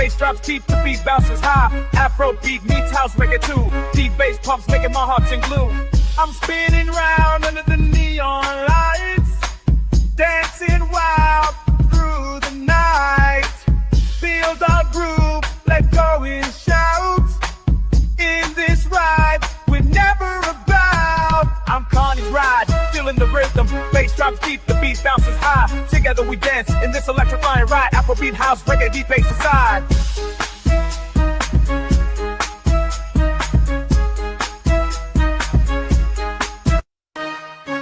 bass drops deep, the beat bounces high. Afro beat meets house reggae too. Deep bass pumps making my heart sing blue. I'm spinning round under the neon lights, dancing wild through the night. Feel the groove, let go and shout. In this ride, we're never about. I'm CARNY'S RIDE, feeling the rhythm. Bass drops deep, the beat bounces high. Together we dance in this electrifying ride. Afrobeat, house, reggae, deep bass aside.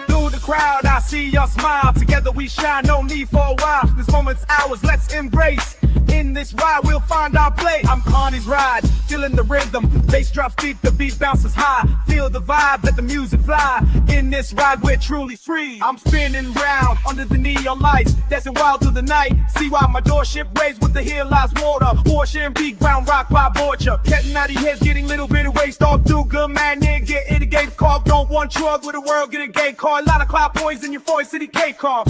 Through the crowd, I see your smile. Together we shine, no need for a while. This moment's ours, let's embrace. In this ride, we'll find our place. I'm CARNY'S RIDE, feeling the rhythm. Bass drops deep, the beat bounces high. Feel the vibe, let the music fly. In this ride, we're truly free. I'm spinning round under the neon lights, dancing wild through the night. See why my doorship raised with the hill lies water. Porsche and big ground rock by Borgia. Getting out of your heads, getting little bit of waste off. Do good, man, nigga, get in the game car. Don't want drug with the world, get a gay car. A lot of cloud boys in your 4 city K car.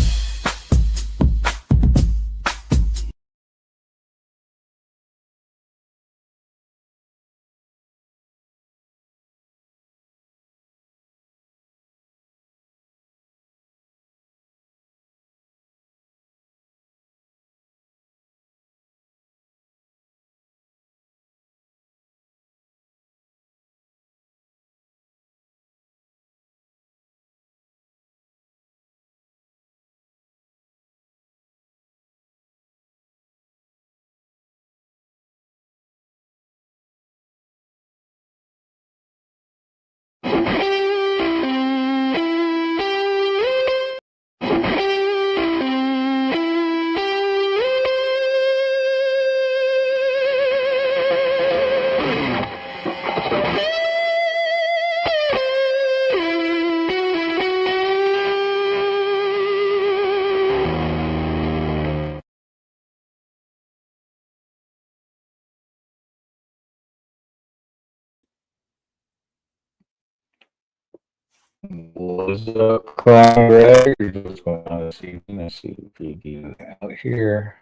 What's up, Conrad? What's going on this evening? Let's see what we do out here.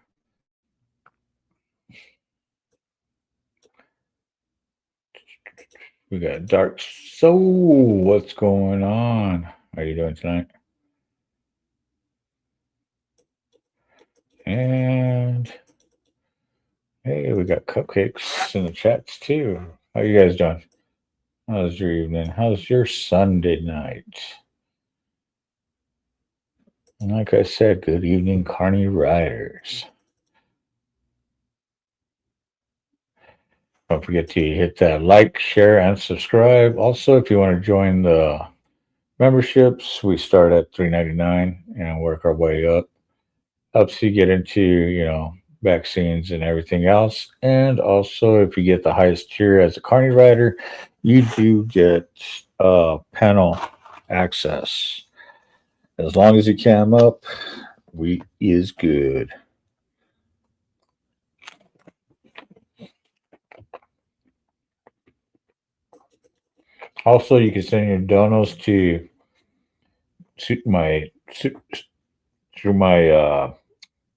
We got Dark Soul. What's going on? How are you doing tonight? And hey, we got cupcakes in the chats too. How you guys doing? How's your evening? How's your Sunday night? And like I said, good evening, Carney Riders. Don't forget to hit that like, share, and subscribe. Also, if you want to join the memberships, we start at $3.99 and work our way up. Helps you get into, back scenes and everything else. And also, if you get the highest tier as a Carney Rider, you do get panel access. As long as you cam up, we is good. Also, you can send your donos through my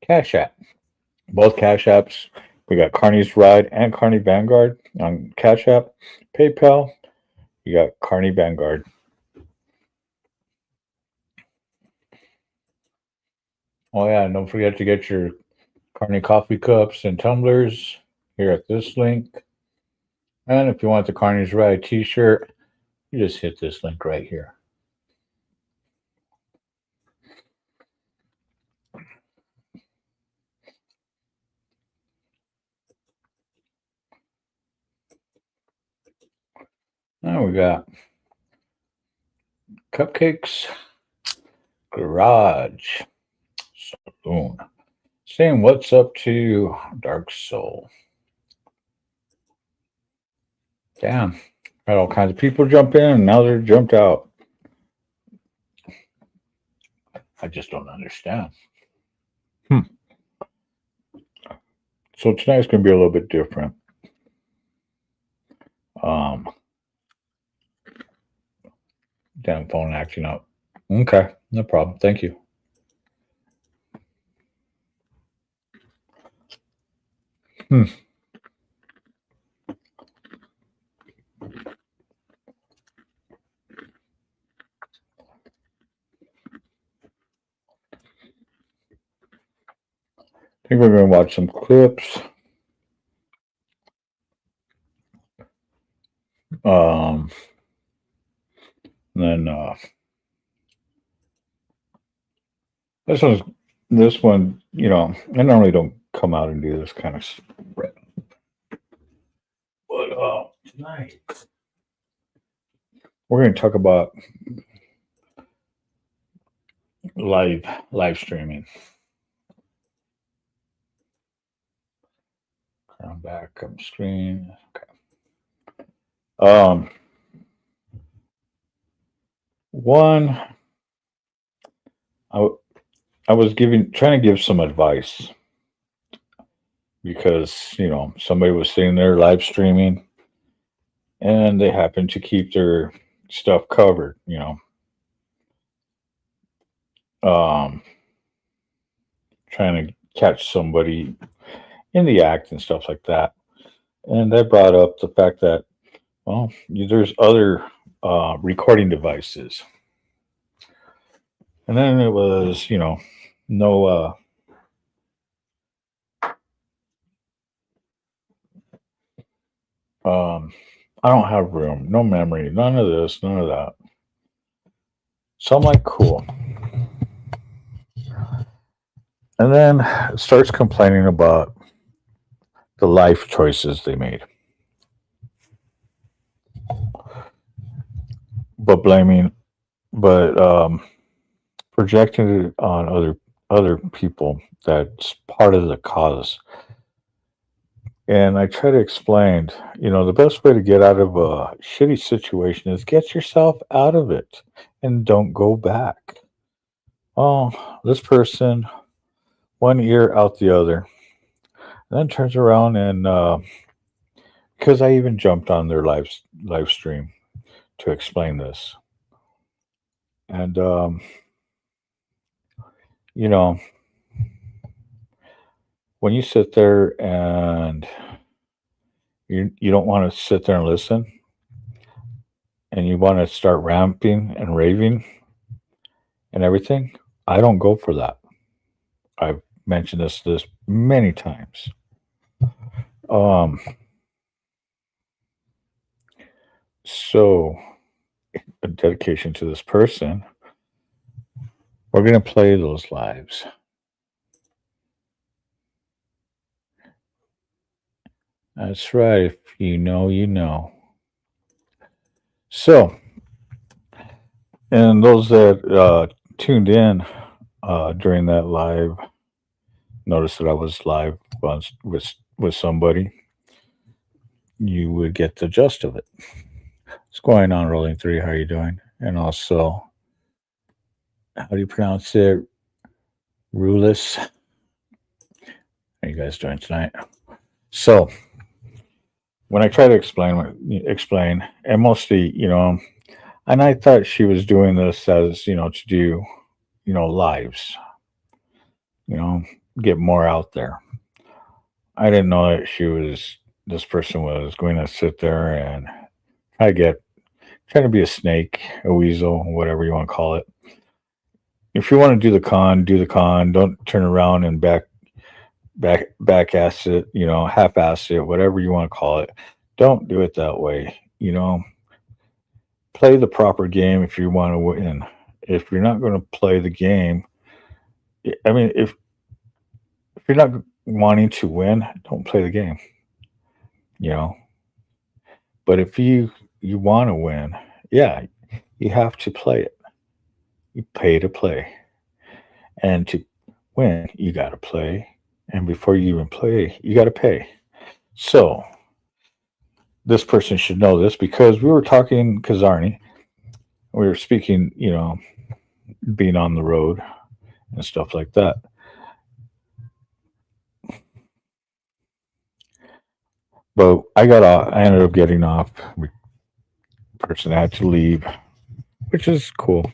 Cash App. Both Cash Apps. We got CARNY'S RIDE and CARNY Vanguard on Cash App. PayPal, you got CARNY Vanguard. Oh yeah, and don't forget to get your CARNY coffee cups and tumblers here at this link. And if you want the CARNY'S RIDE t-shirt, you just hit this link right here. Now we got Cupcakes Garage Saloon saying what's up to Dark Soul. Damn, had all kinds of people jump in and now they're jumped out. I just don't understand. So tonight's going to be a little bit different. Damn phone acting up. Okay, no problem. Thank you. think we're going to watch some clips. Then this one, you know, I normally don't come out and do this kind of spread, but tonight we're going to talk about live streaming. I'm back on screen. Okay. One, I was trying to give some advice because, you know, somebody was sitting there live streaming and they happened to keep their stuff covered, you know. Trying to catch somebody in the act and stuff like that. And that brought up the fact that, well, there's other recording devices. And then it was, you know, no I don't have room, no memory, none of this, none of that. So I'm like, cool. And then it starts complaining about the life choices they made. But projecting it on other people that's part of the cause. And I try to explain, you know, the best way to get out of a shitty situation is get yourself out of it and don't go back. Oh, this person, one ear out the other, and then turns around and because I even jumped on their live stream to explain this, and you know, when you sit there and you don't want to sit there and listen, and you want to start ramping and raving and everything, I don't go for that. I've mentioned this many times. So a dedication to this person. We're going to play those lives. That's right. If you know, you know. So, and those that tuned in during that live, notice that I was live with somebody. You would get the gist of it. What's going on, Rolling 3? How are you doing? And also, how do you pronounce it? Rulis. How are you guys doing tonight? So, when I try to explain, and mostly, you know, and I thought she was doing this as, you know, to do, you know, lives, you know, get more out there. I didn't know that this person was going to sit there and try to be a snake, a weasel, whatever you want to call it. If you want to do the con, do the con. Don't turn around and back ass it, you know, half ass it, whatever you want to call it. Don't do it that way. You know, play the proper game if you want to win. If you're not going to play the game, I mean, if you're not wanting to win, don't play the game. You know, but if you want to win, yeah, you have to play it. You pay to play, and to win, you got to play. And before you even play, you got to pay. So this person should know this because we were talking Kazarni. We were speaking, you know, being on the road and stuff like that. But I ended up getting off. The person had to leave, which is cool.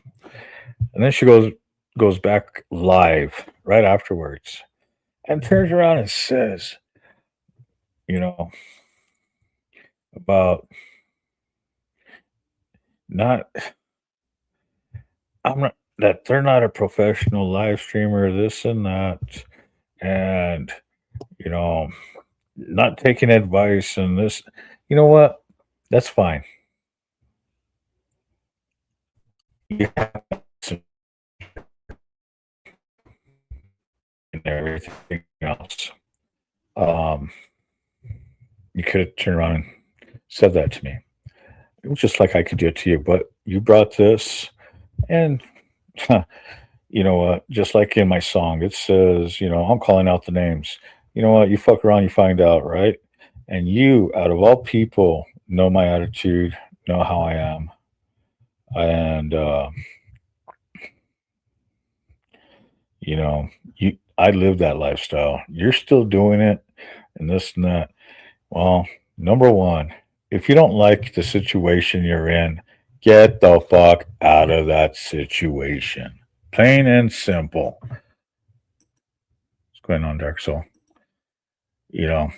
And then she goes back live right afterwards and turns around and says, you know, about that they're not a professional live streamer, this and that. and, you know, not taking advice and this. You know what? That's fine. You have some and everything else. Um, you could have turned around and said that to me. It was just like I could do it to you, but you brought this, and you know what? Just like in my song, it says, I'm calling out the names. You know what? You fuck around, you find out, right? And you, out of all people, know my attitude, know how I am, and you know, I live that lifestyle. You're still doing it, and this and that. Well, number one, if you don't like the situation you're in, get the fuck out of that situation. Plain and simple. What's going on, Dark Soul? You know,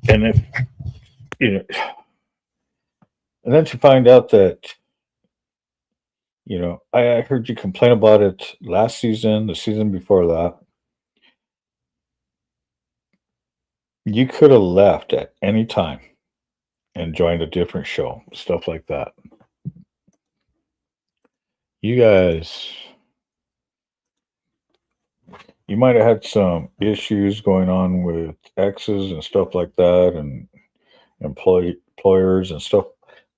and if and then to find out that, I heard you complain about it last season, the season before that. You could have left at any time and joined a different show, stuff like that. You guys, you might have had some issues going on with exes and stuff like that, and employers and stuff,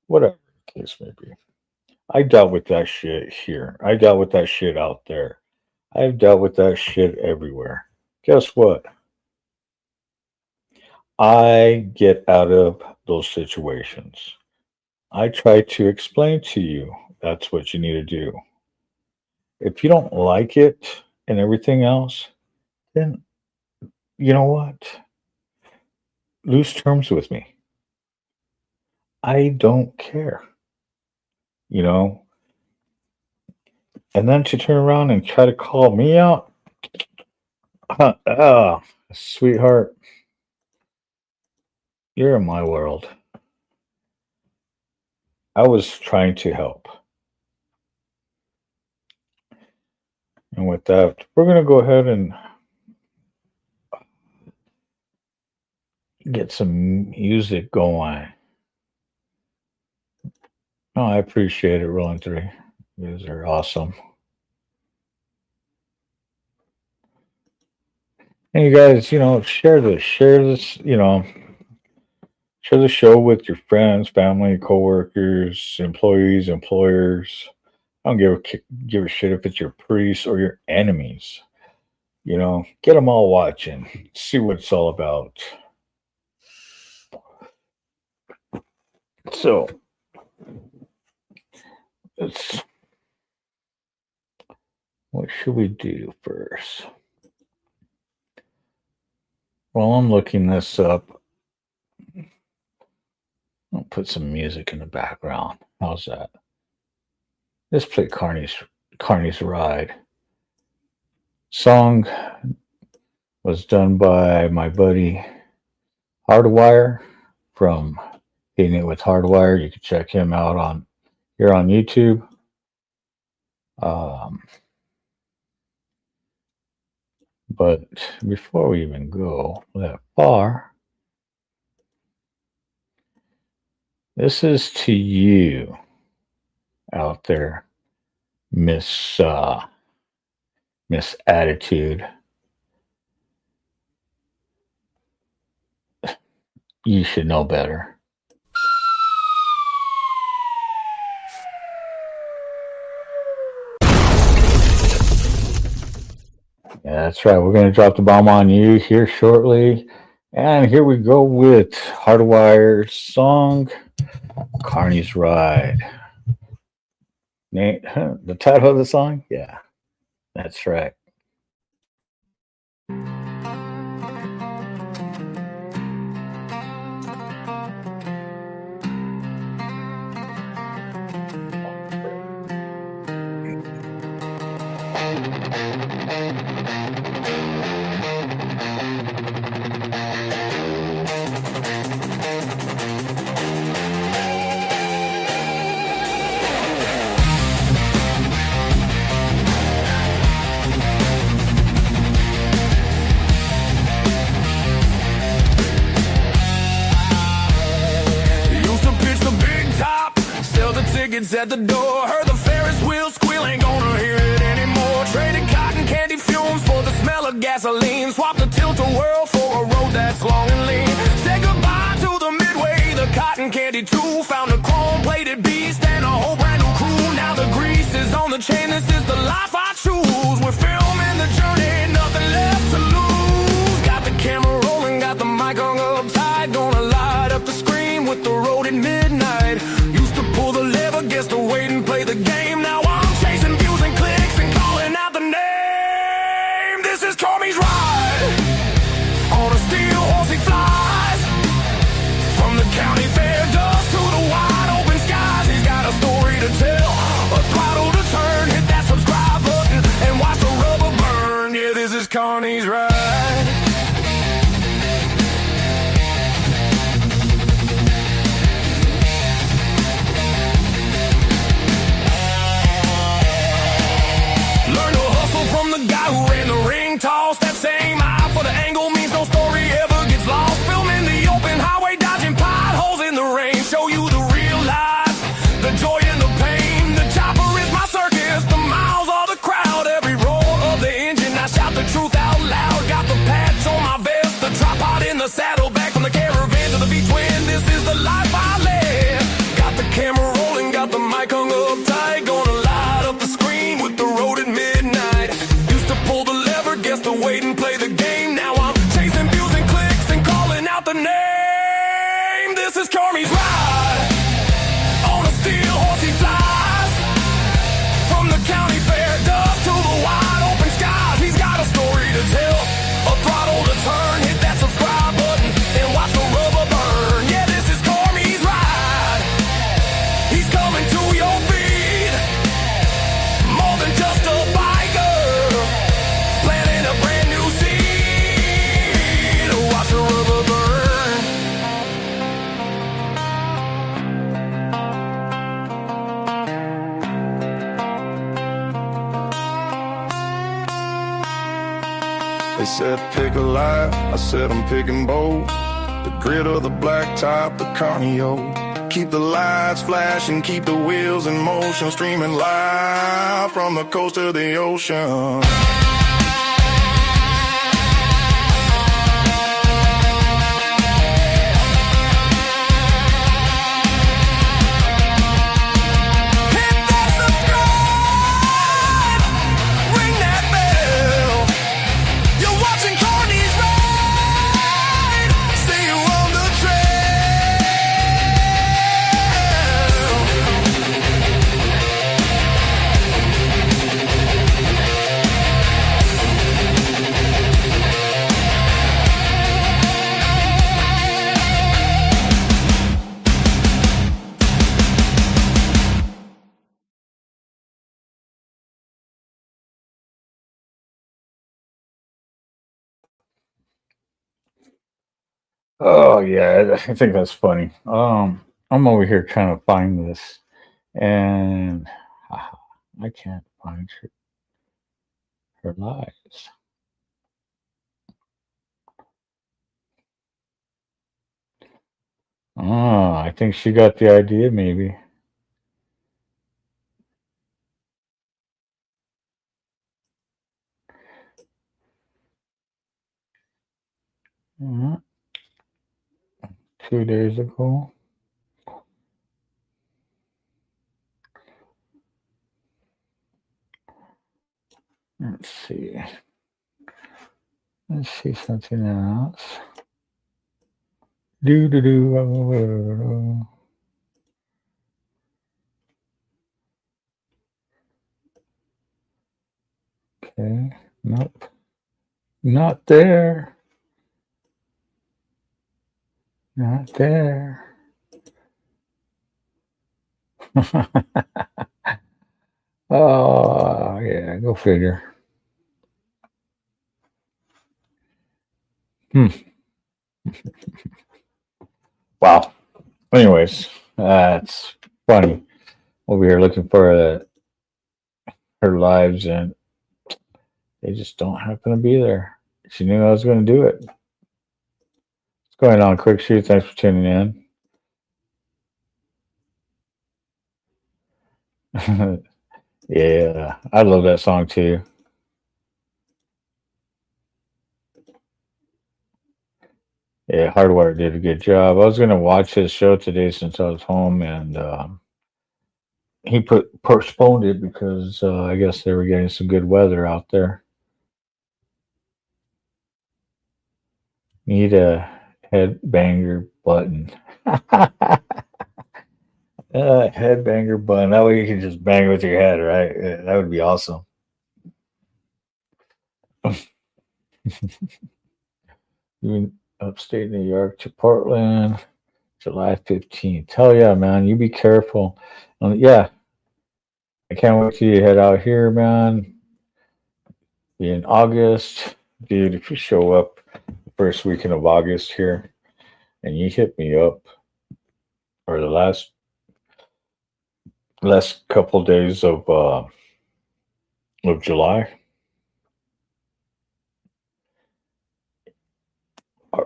whatever the case may be. I dealt with that shit here. I dealt with that shit out there. I've dealt with that shit everywhere. Guess what? I get out of those situations. I try to explain to you that's what you need to do. If you don't like it and everything else, then you know what? Lose terms with me. I don't care. And then to turn around and try to call me out, sweetheart, you're in my world. I was trying to help. And with that, we're going to go ahead and get some music going. Oh, I appreciate it, Rolling 3. You guys are awesome. And you guys, share this, share the show with your friends, family, coworkers, employees, employers. I don't give a shit if it's your priests or your enemies. Get them all watching. See what it's all about. So, what should we do first? While I'm looking this up, I'll put some music in the background. How's that? Let's play Carney's Ride. Song was done by my buddy Hardwire from Hitting It with Hardwire. You can check him out here on YouTube. But before we even go that far, this is to you out there, Miss Attitude. You should know better. Yeah, that's right. We're going to drop the bomb on you here shortly. And here we go with Hardwire's song, Carney's Ride. Nate, the title of the song? Yeah, that's right. tickets at the door. Heard the Ferris wheel squeal, ain't gonna hear it anymore. Traded cotton candy fumes for the smell of gasoline. Swapped the tilt-a-whirl for a road that's long and lean. Said goodbye to the Midway, the cotton candy too. Found a chrome-plated beast and a whole brand new crew. Now the grease is on the chain, this is the life I choose. We're filming the journey, nothing left to lose. Got the camera rolling, got the mic hung up tight. Gonna light up the screen with the road at midnight. Used to pull the lever, guess to wait and play the game. Now I'm chasing views and clicks and calling out the name. This is CARNY'S RIDE. On a steel horse he flies. From the county fair dust to the wide open skies. He's got a story to tell, a throttle to turn. Hit that subscribe button and watch the rubber burn. Yeah, this is CARNY'S RIDE. Learn to hustle from the guy who ran the ring toss. That same eye for the angle means no story ever gets lost. Filming the open highway, dodging potholes in the rain. Show you the real life, the joy and the pain. The chopper is my circus, the miles are the crowd. Every roar of the engine, I shout the truth out loud. Got the patch on my vest, the tripod in the saddle. Back from the caravan to the V-twin, this is the life I live. Got the camera rolling, got the mic hung up tight. Gonna light up the screen with the road at midnight. Used to pull the lever, guess to wait and play the game. Now I'm chasing views and clicks and calling out the name. This is CARNY'S RIDE. On a steel horse he flies. From the county fair dust to the wide open skies. He's got a story to tell, a throttle to turn. Hit that subscribe button and watch the rubber burn. Yeah, this is CARNY'S RIDE. He's coming to your feed. More than just a biker, planting a brand new seed. Watch the rubber burn. They said pick a life, I said I'm picking bold. The grit of the black top, the carnio. Keep the lights flashing, keep the wheels in motion. Streaming live from the coast to the ocean. Hit that subscribe, ring that bell. You're watching CARNY'S RIDE. See you on the Oh yeah, I think that's funny. I'm over here trying to find this, and I can't find her lives. Oh, I think she got the idea, maybe. Mhm. 2 days ago. Let's see. Let's see something else. Do do do. Okay. Nope. Not there. Not there. Oh, yeah, go figure. Wow. Anyways, that's funny. Over here looking for her lives, and they just don't happen to be there. She knew I was going to do it. What's going on, Quick Shoot? Thanks for tuning in. Yeah, I love that song too. Yeah, Hardwire did a good job. I was gonna watch his show today since I was home, and he postponed it because I guess they were getting some good weather out there. Need a headbanger button. Headbanger button. That way you can just bang it with your head, right? Yeah, that would be awesome. Even upstate New York to Portland, July 15th. Hell yeah, man. You be careful. Yeah, I can't wait till you head out here, man. Be in August. Dude, if you show up the first weekend of August here and you hit me up, or the last couple days of July,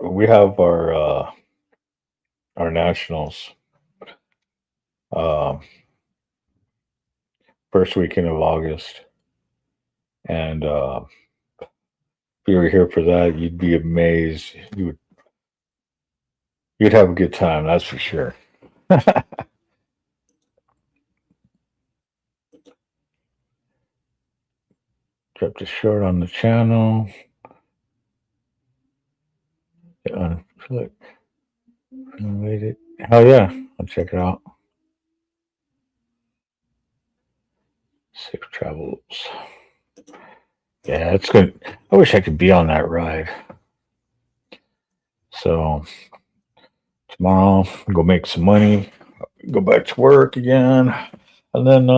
we have our nationals uh, first weekend of August, and if you were here for that, you'd be amazed. You'd have a good time, that's for sure. Dropped a short on the channel. Unflick. Related. Hell yeah, I'll check it out. Safe travels. Yeah, it's good. I wish I could be on that ride. So tomorrow, go make some money, go back to work again, and then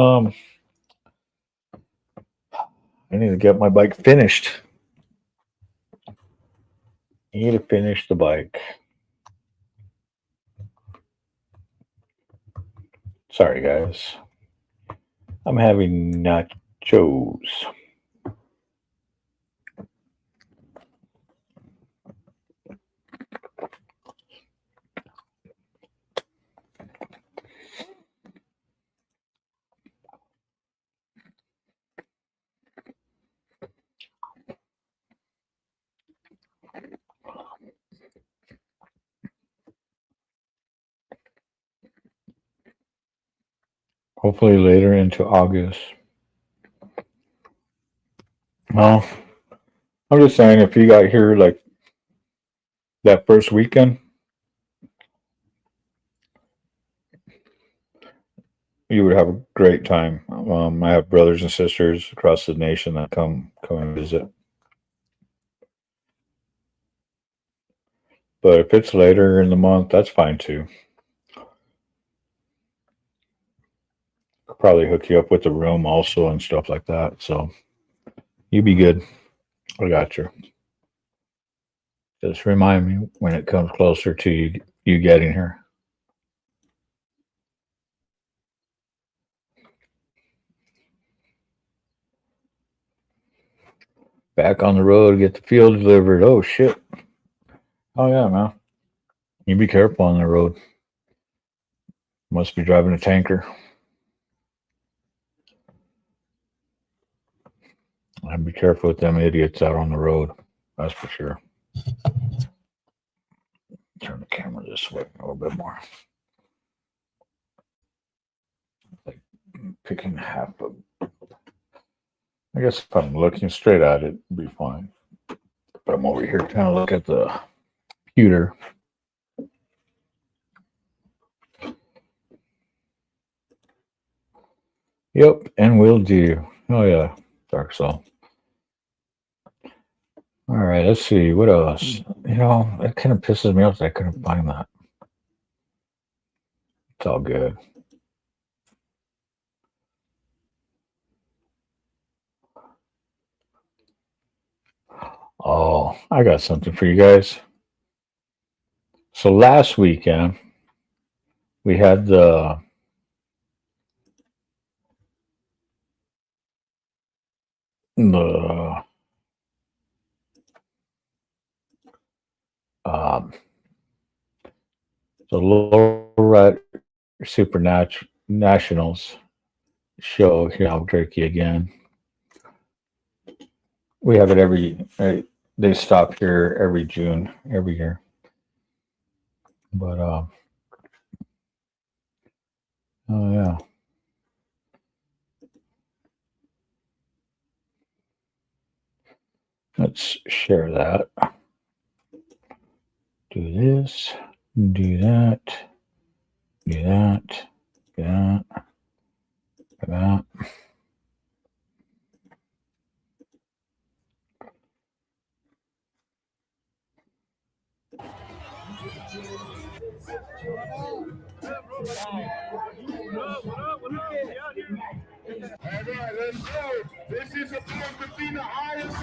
I need to get my bike finished. I need to finish the bike. Sorry, guys. I'm having nachos. Hopefully later into August. Well, I'm just saying, if you got here like that first weekend, you would have a great time. I have brothers and sisters across the nation that come and visit. But if it's later in the month, that's fine too. I'll probably hook you up with the room also and stuff like that. So you be good. I got you. Just remind me when it comes closer to you getting here. Back on the road, get the fuel delivered. Oh shit. Oh yeah, man. You be careful on the road. Must be driving a tanker. And be careful with them idiots out on the road. That's for sure. Turn the camera this way a little bit more. Like picking half of. I guess if I'm looking straight at it, it'd be fine. But I'm over here trying to look at the computer. Yep, and will do. Oh yeah, Dark Soul. All right, let's see what else. You know, it kind of pisses me off that I couldn't find that. It's all good. Oh, I got something for you guys. So last weekend we had the um, the low rat supernatural nationals show here in Albuquerque again. We have it they stop here every June, every year. But, oh yeah. Let's share that. Do this, do that, do that, do that, do that.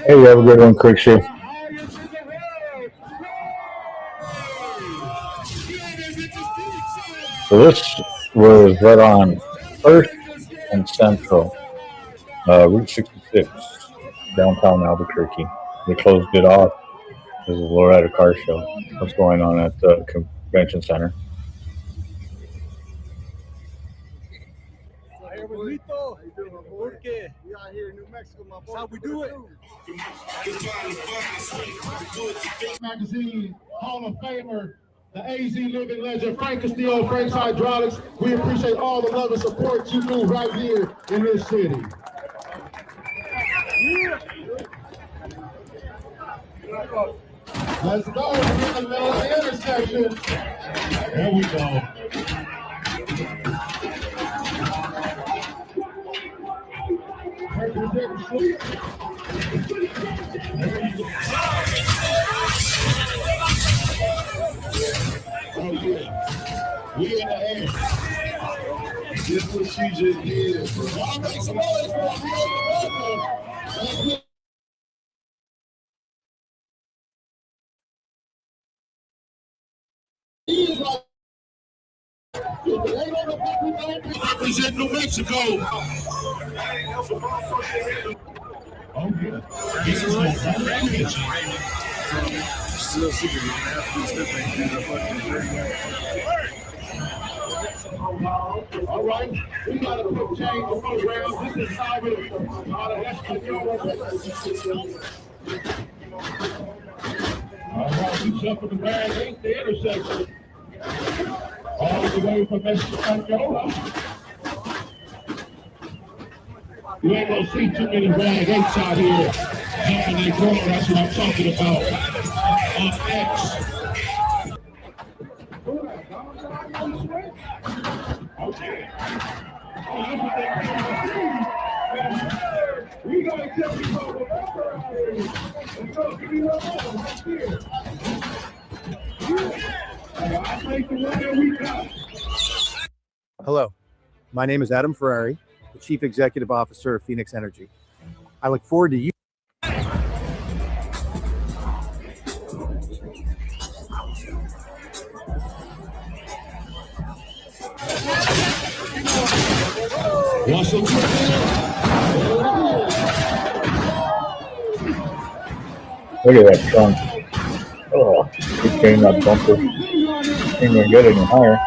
Hey, you have a good one, Quick Shoe. So this was right on 1st and Central, Route 66, downtown Albuquerque. They closed it off because of the Loretta Car Show. What's going on at the convention center? We out here in New Mexico, my boy. That's how we do it. Magazine Hall of Famer, the AZ living legend, Frank Castillo, Frank's Hydraulics. We appreciate all the love and support you do right here in this city. Let's go. We're in the middle of the intersection. There we go. Oh yeah, we in the air. This what she just did. Y'all make some noise for me. Represent New Mexico. Oh yeah. This is what still secret. All right, we got a quick change of program. This is how we all right, we jumping the bag, ain't the intersection. All the way from Mexico. You ain't gonna see too many rag eights out here jumping that corner. That's what I'm talking about. On X. Okay. We gotta tell you Hello, my name is Adam Ferrari, the Chief Executive Officer of Phoenix Energy. I look forward to you. Look at that trunk. Oh, he came that bumper. Can't even get any higher.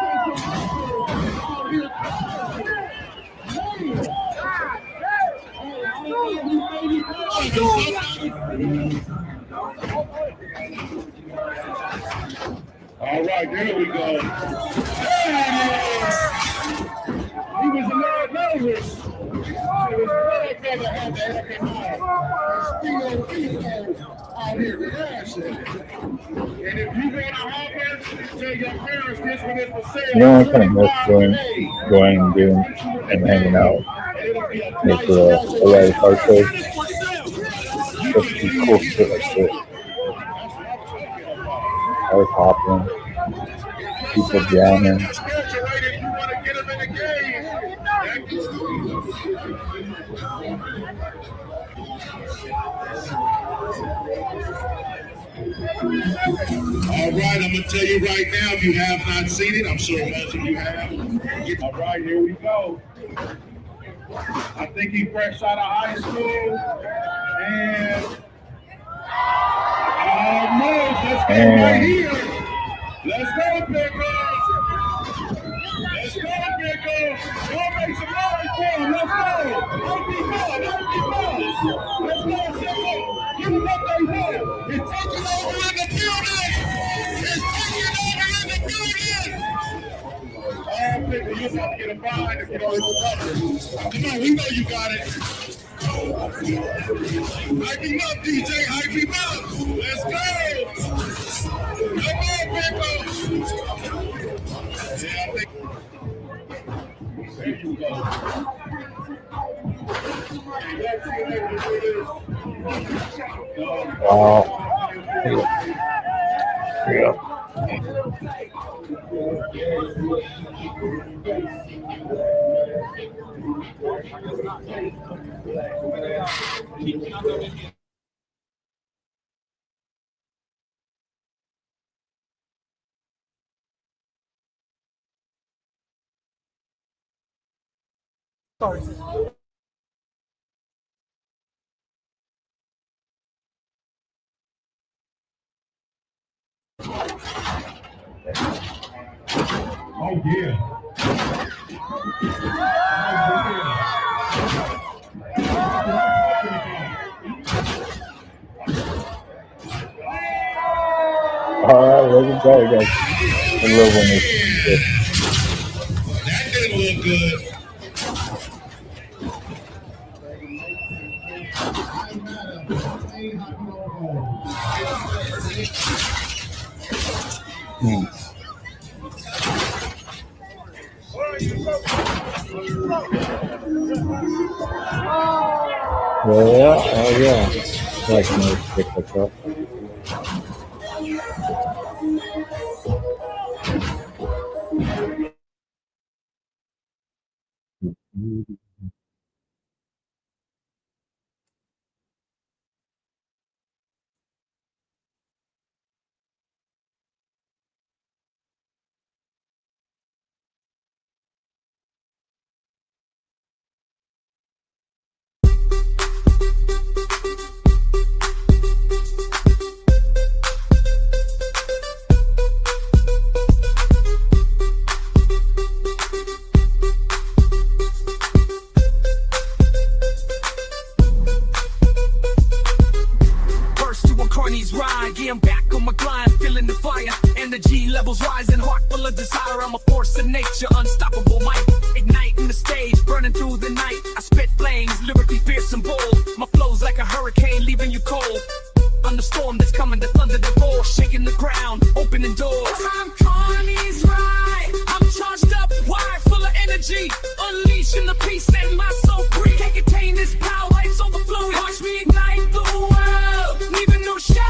All right, there we go. There it is. He was a little nervous. It was really good to have that out here crashing. And if you want to hop tell your parents this one is for sale. You know what kind of miss going and doing and hanging out with the Loretta Car Show? Just some cool shit like this. I was hopping, people jamming. All right, I'm going to tell you right now, if you have not seen it, I'm sure most of you have. All right, here we go. I think he's fresh out of high school. And almost, let's go right here. Let's go, Pickles. Let's go, Pickles. Go make some noise for him. Let's go. Come on, we know you got it. Hype him up, DJ. Hype him up. Let's go. Come on, Pico. There you go. Oh. Yeah. Oh, yeah. All right, look at that, guys. I love when this. That didn't look good. Yeah, oh yeah. Like nice pick that up. First to a CARNY'S ride, yeah, I'm back on my grind, feeling the fire. Energy levels rising, heart full of desire. I'm a force of nature, unstoppable might. Igniting the stage, burning through the night. I spit flames, lyrically fierce and bold. My flow's like a hurricane, leaving you cold. I'm the storm that's coming, the thunder that roars, shaking the ground, opening doors. I'm CARNY'S ride, I'm charged up, wired, full of energy. Unleashing the peace, setting my soul free. Can't contain this power, it's overflowing. Watch me ignite the world, leaving no shadow.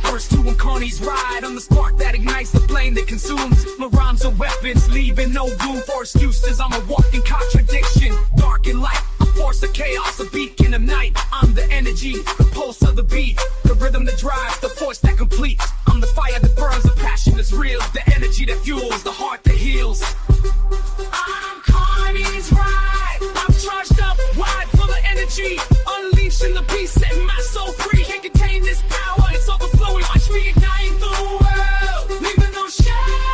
First to a CARNY'S ride, I'm the spark that ignites the flame that consumes. My rhymes are weapons, leaving no room for excuses. I'm a walking contradiction, dark and light. Force of chaos, a beacon of night. I'm the energy, the pulse of the beat, the rhythm that drives, the force that completes. I'm the fire that burns, the passion that's real, the energy that fuels, the heart that heals. I'm CARNY'S ride, I'm charged up, wide, full of energy. Unleashing the beast, setting my soul free. Can't contain this power, it's overflowing. Watch me ignite the world, leaving no shadow.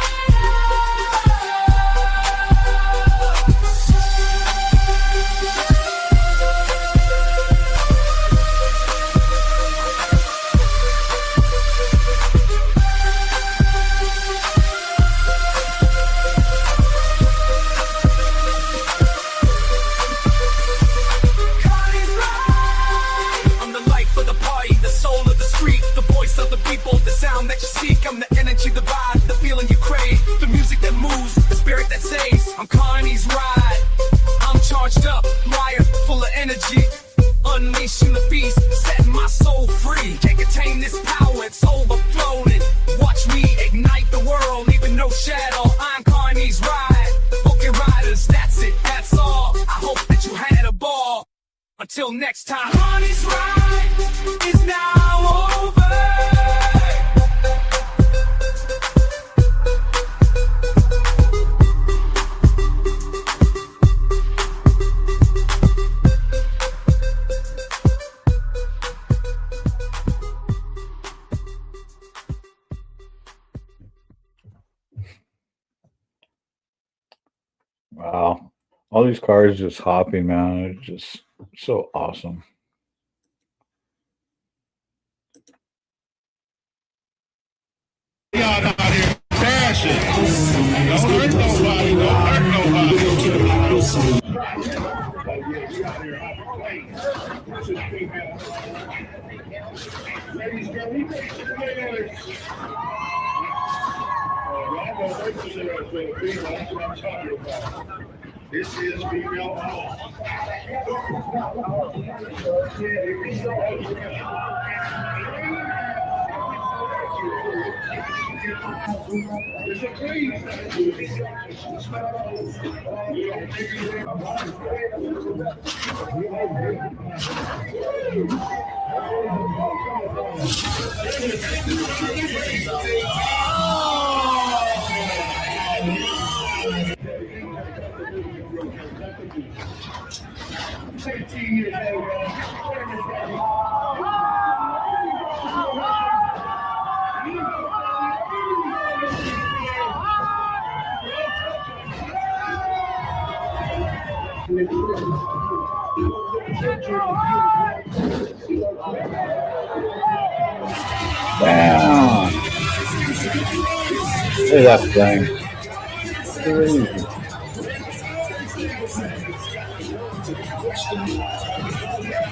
That you seek, I'm the energy, the vibe, the feeling you crave, the music that moves, the spirit that saves. I'm CARNY'S ride, I'm charged up, wired, full of energy, unleashing the beast, setting my soul free. Can't contain this power, it's overflowing. Watch me ignite the world, leaving no shadow. I'm CARNY'S ride, booking riders, that's it, that's all. I hope that you had a ball. Until next time, CARNY'S ride is now over. all these cars just hopping, man. It's just so awesome. Y'all out here crashing. Don't hurt nobody. Don't hurt nobody. Ladies, can we make some players? Y'all gonna wait for the female. That's what I'm talking about. This is female all. It's a queen. Damn. Look at that thing. Crazy.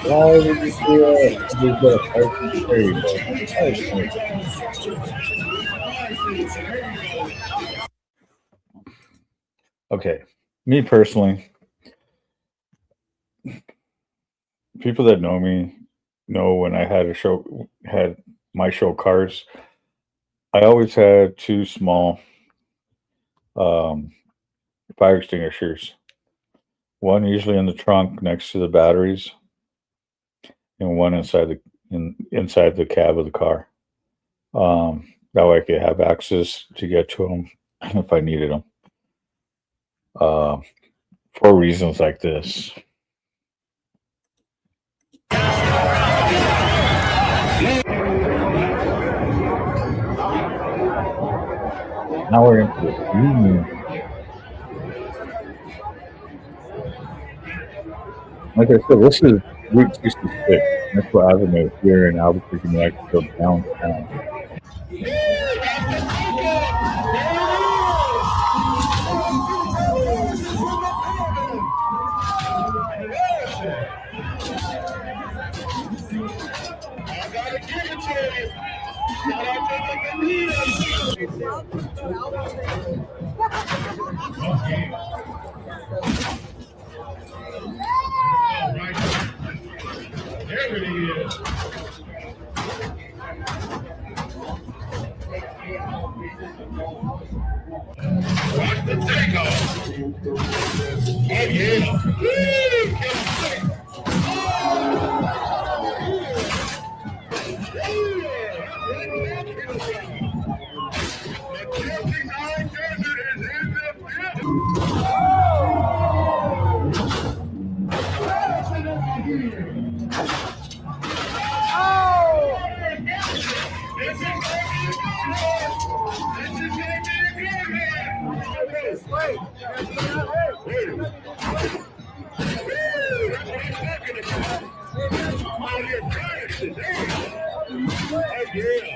Why would you do that? Just got a person trade. Okay, me personally, people that know me know when I had my show cars, I always had two small fire extinguishers. One usually in the trunk next to the batteries, and one inside the cab of the car. That way I could have access to get to them if I needed them. For reasons like this. Now we're into it. Like I said, this is Route 66. That's what Avenue here in Albuquerque, New Mexico, downtown. There it is. Watch the takeoff. Oh, yeah.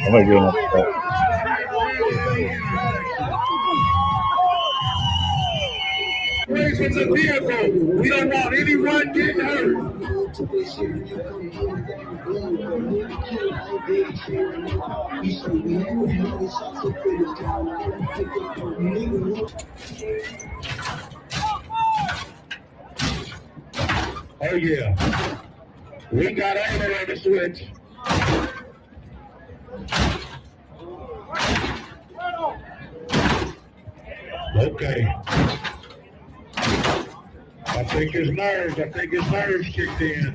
Am I doing that? Raise is a vehicle. We don't want anyone getting hurt. Oh yeah, we got anger on the switch. Okay. I think his nerves kicked in.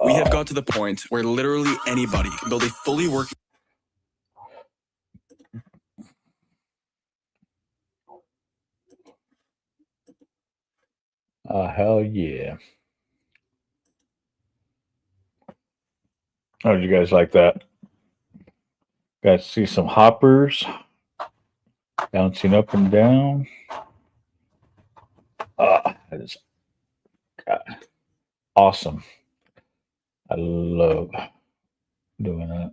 We have got to the point where literally anybody can build a fully working. Hell yeah. How did you guys like that? Got to see some hoppers bouncing up and down. That is awesome. I love doing that.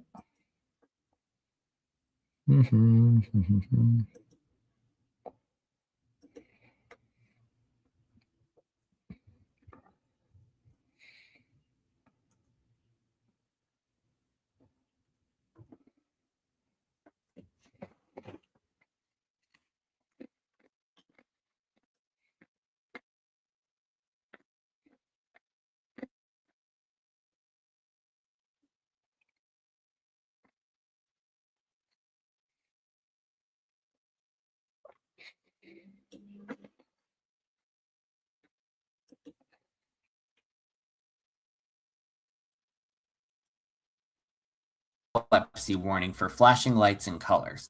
Epilepsy warning for flashing lights and colors.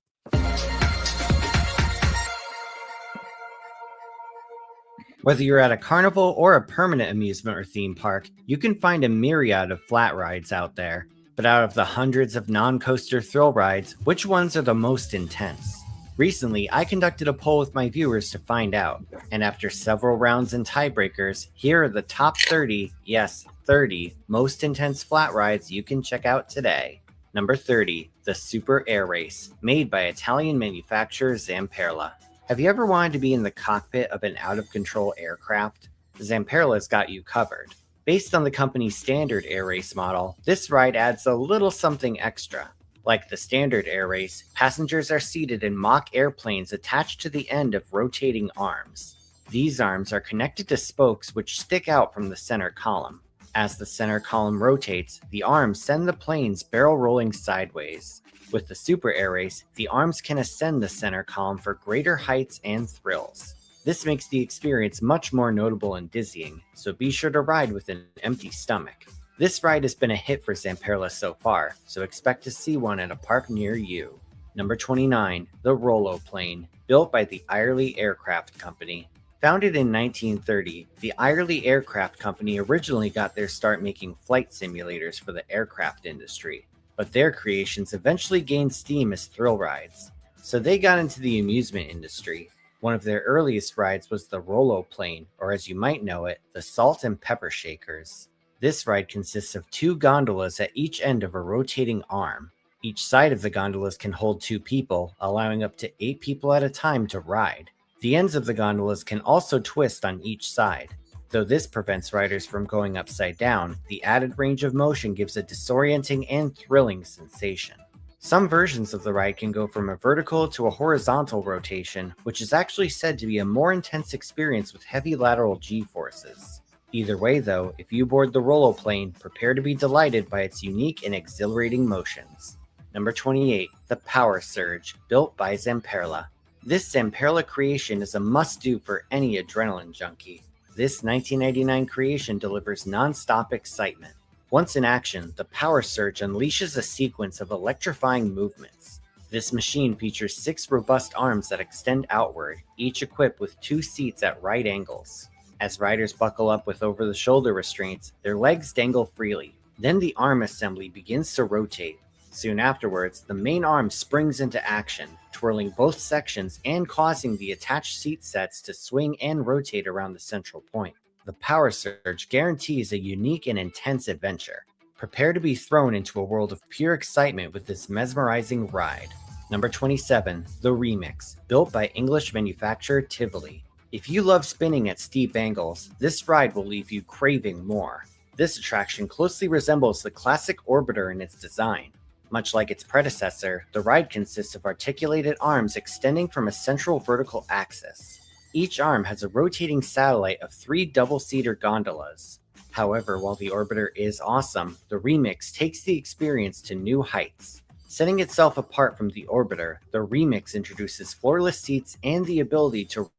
Whether you're at a carnival or a permanent amusement or theme park, you can find a myriad of flat rides out there. But out of the hundreds of non-coaster thrill rides, which ones are the most intense? Recently, I conducted a poll with my viewers to find out, and after several rounds and tiebreakers, here are the top 30, yes, 30, most intense flat rides you can check out today. Number 30, the Super Air Race, made by Italian manufacturer Zamperla. Have you ever wanted to be in the cockpit of an out-of-control aircraft? Zamperla's got you covered. Based on the company's standard air race model, this ride adds a little something extra. Like the standard air race, passengers are seated in mock airplanes attached to the end of rotating arms. These arms are connected to spokes which stick out from the center column. As the center column rotates, the arms send the planes barrel rolling sideways. With the Super Air Race, the arms can ascend the center column for greater heights and thrills. This makes the experience much more notable and dizzying, so be sure to ride with an empty stomach. This ride has been a hit for Zamperla so far, so expect to see one at a park near you. Number 29, the Rollo Plane, built by the Airlie Aircraft Company. Founded in 1930, the Airlie Aircraft Company originally got their start making flight simulators for the aircraft industry, but their creations eventually gained steam as thrill rides. So they got into the amusement industry. One of their earliest rides was the Rollo Plane, or as you might know it, the Salt and Pepper Shakers. This ride consists of 2 gondolas at each end of a rotating arm. Each side of the gondolas can hold 2 people, allowing up to 8 people at a time to ride. The ends of the gondolas can also twist on each side. Though this prevents riders from going upside down, the added range of motion gives a disorienting and thrilling sensation. Some versions of the ride can go from a vertical to a horizontal rotation, which is actually said to be a more intense experience with heavy lateral G-forces. Either way though, if you board the Rollo Plane, prepare to be delighted by its unique and exhilarating motions. Number 28, the Power Surge, built by Zamperla. This Zamperla creation is a must-do for any adrenaline junkie. This 1999 creation delivers non-stop excitement. Once in action, the Power Surge unleashes a sequence of electrifying movements. This machine features 6 robust arms that extend outward, each equipped with 2 seats at right angles. As riders buckle up with over-the-shoulder restraints, their legs dangle freely. Then the arm assembly begins to rotate. Soon afterwards, the main arm springs into action, twirling both sections and causing the attached seat sets to swing and rotate around the central point. The Power Surge guarantees a unique and intense adventure. Prepare to be thrown into a world of pure excitement with this mesmerizing ride. Number 27, the Remix, built by English manufacturer Tivoli. If you love spinning at steep angles, this ride will leave you craving more. This attraction closely resembles the classic Orbiter in its design. Much like its predecessor, the ride consists of articulated arms extending from a central vertical axis. Each arm has a rotating satellite of 3 double-seater gondolas. However, while the Orbiter is awesome, the Remix takes the experience to new heights. Setting itself apart from the Orbiter, the Remix introduces floorless seats and the ability to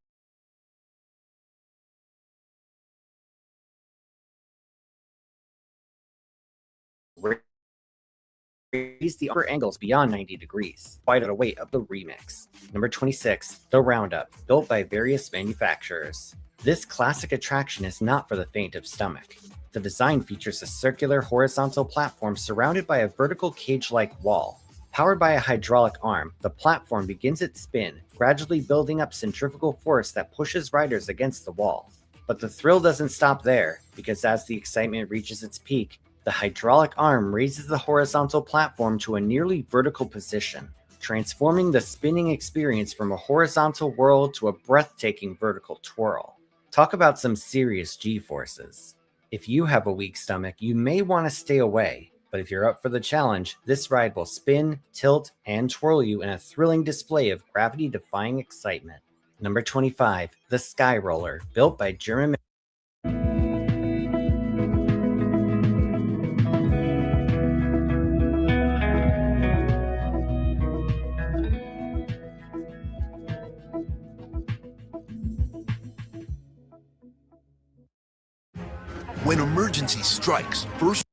raise the upper angles beyond 90 degrees, quite at a weight of the Remix. Number 26, the Roundup, built by various manufacturers. This classic attraction is not for the faint of stomach. The design features a circular horizontal platform surrounded by a vertical cage-like wall. Powered by a hydraulic arm, the platform begins its spin, gradually building up centrifugal force that pushes riders against the wall. But the thrill doesn't stop there, because as the excitement reaches its peak, the hydraulic arm raises the horizontal platform to a nearly vertical position, transforming the spinning experience from a horizontal whirl to a breathtaking vertical twirl. Talk about some serious G-forces. If you have a weak stomach, you may want to stay away, but if you're up for the challenge, this ride will spin, tilt, and twirl you in a thrilling display of gravity-defying excitement. Number 25, the Sky Roller, built by German When emergency strikes, first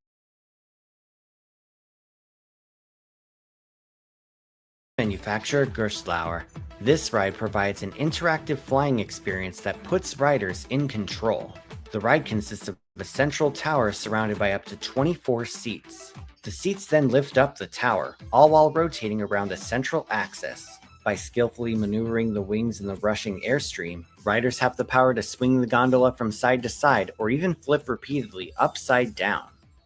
manufacturer Gerstlauer. This ride provides an interactive flying experience that puts riders in control. The ride consists of a central tower surrounded by up to 24 seats. The seats then lift up the tower, all while rotating around a central axis. By skillfully maneuvering the wings in the rushing airstream, riders have the power to swing the gondola from side to side or even flip repeatedly upside down.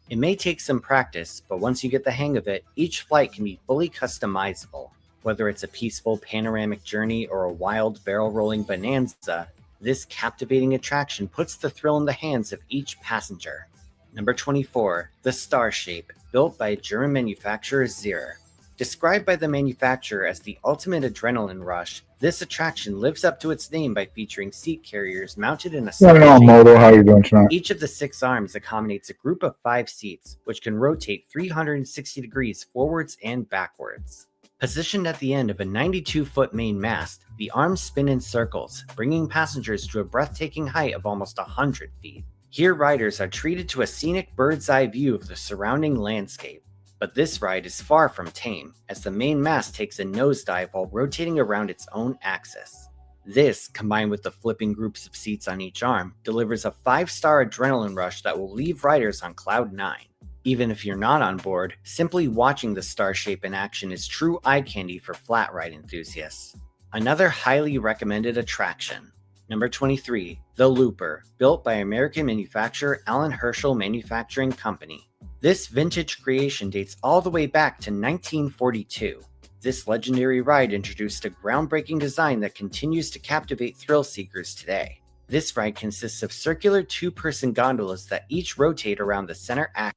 It may take some practice, but once you get the hang of it, each flight can be fully customizable. Whether it's a peaceful panoramic journey or a wild barrel-rolling bonanza, this captivating attraction puts the thrill in the hands of each passenger. Number 24, the Star Shape, built by German manufacturer Zierer. Described by the manufacturer as the ultimate adrenaline rush, this attraction lives up to its name by featuring seat carriers mounted in a Hello, Moto. How you doing tonight? Each of the 6 arms accommodates a group of 5 seats, which can rotate 360 degrees forwards and backwards. Positioned at the end of a 92-foot main mast, the arms spin in circles, bringing passengers to a breathtaking height of almost 100 feet. Here, riders are treated to a scenic bird's-eye view of the surrounding landscape. But this ride is far from tame, as the main mast takes a nosedive while rotating around its own axis. This, combined with the flipping groups of seats on each arm, delivers a 5-star adrenaline rush that will leave riders on cloud 9. Even if you're not on board, simply watching the Star Shape in action is true eye candy for flat ride enthusiasts. Another highly recommended attraction. Number 23, the Looper, built by American manufacturer Allen Herschel Manufacturing Company. This vintage creation dates all the way back to 1942. This legendary ride introduced a groundbreaking design that continues to captivate thrill seekers today. This ride consists of circular 2-person gondolas that each rotate around the center axis.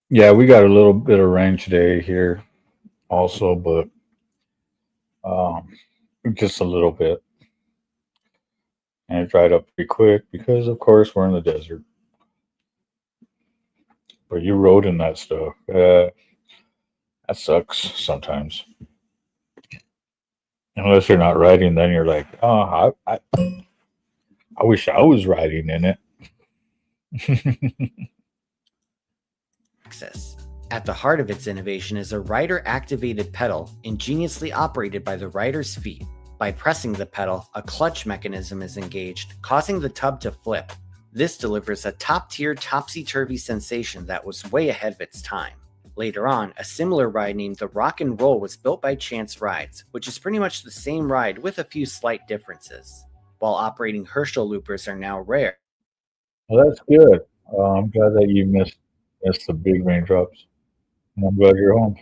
Yeah, we got a little bit of rain today here also, but just a little bit. And it dried up pretty quick because, of course, we're in the desert. But you rode in that stuff. That sucks sometimes. Unless you're not riding, then you're like, oh, I wish I was riding in it. At the heart of its innovation is a rider-activated pedal, ingeniously operated by the rider's feet. By pressing the pedal, a clutch mechanism is engaged, causing the tub to flip. This delivers a top-tier, topsy-turvy sensation that was way ahead of its time. Later on, a similar ride named the Rock and Roll was built by Chance Rides, which is pretty much the same ride with a few slight differences. While operating Herschel loopers are now rare. Well, that's good. I'm glad that you missed the big raindrops. And I'm glad you're home.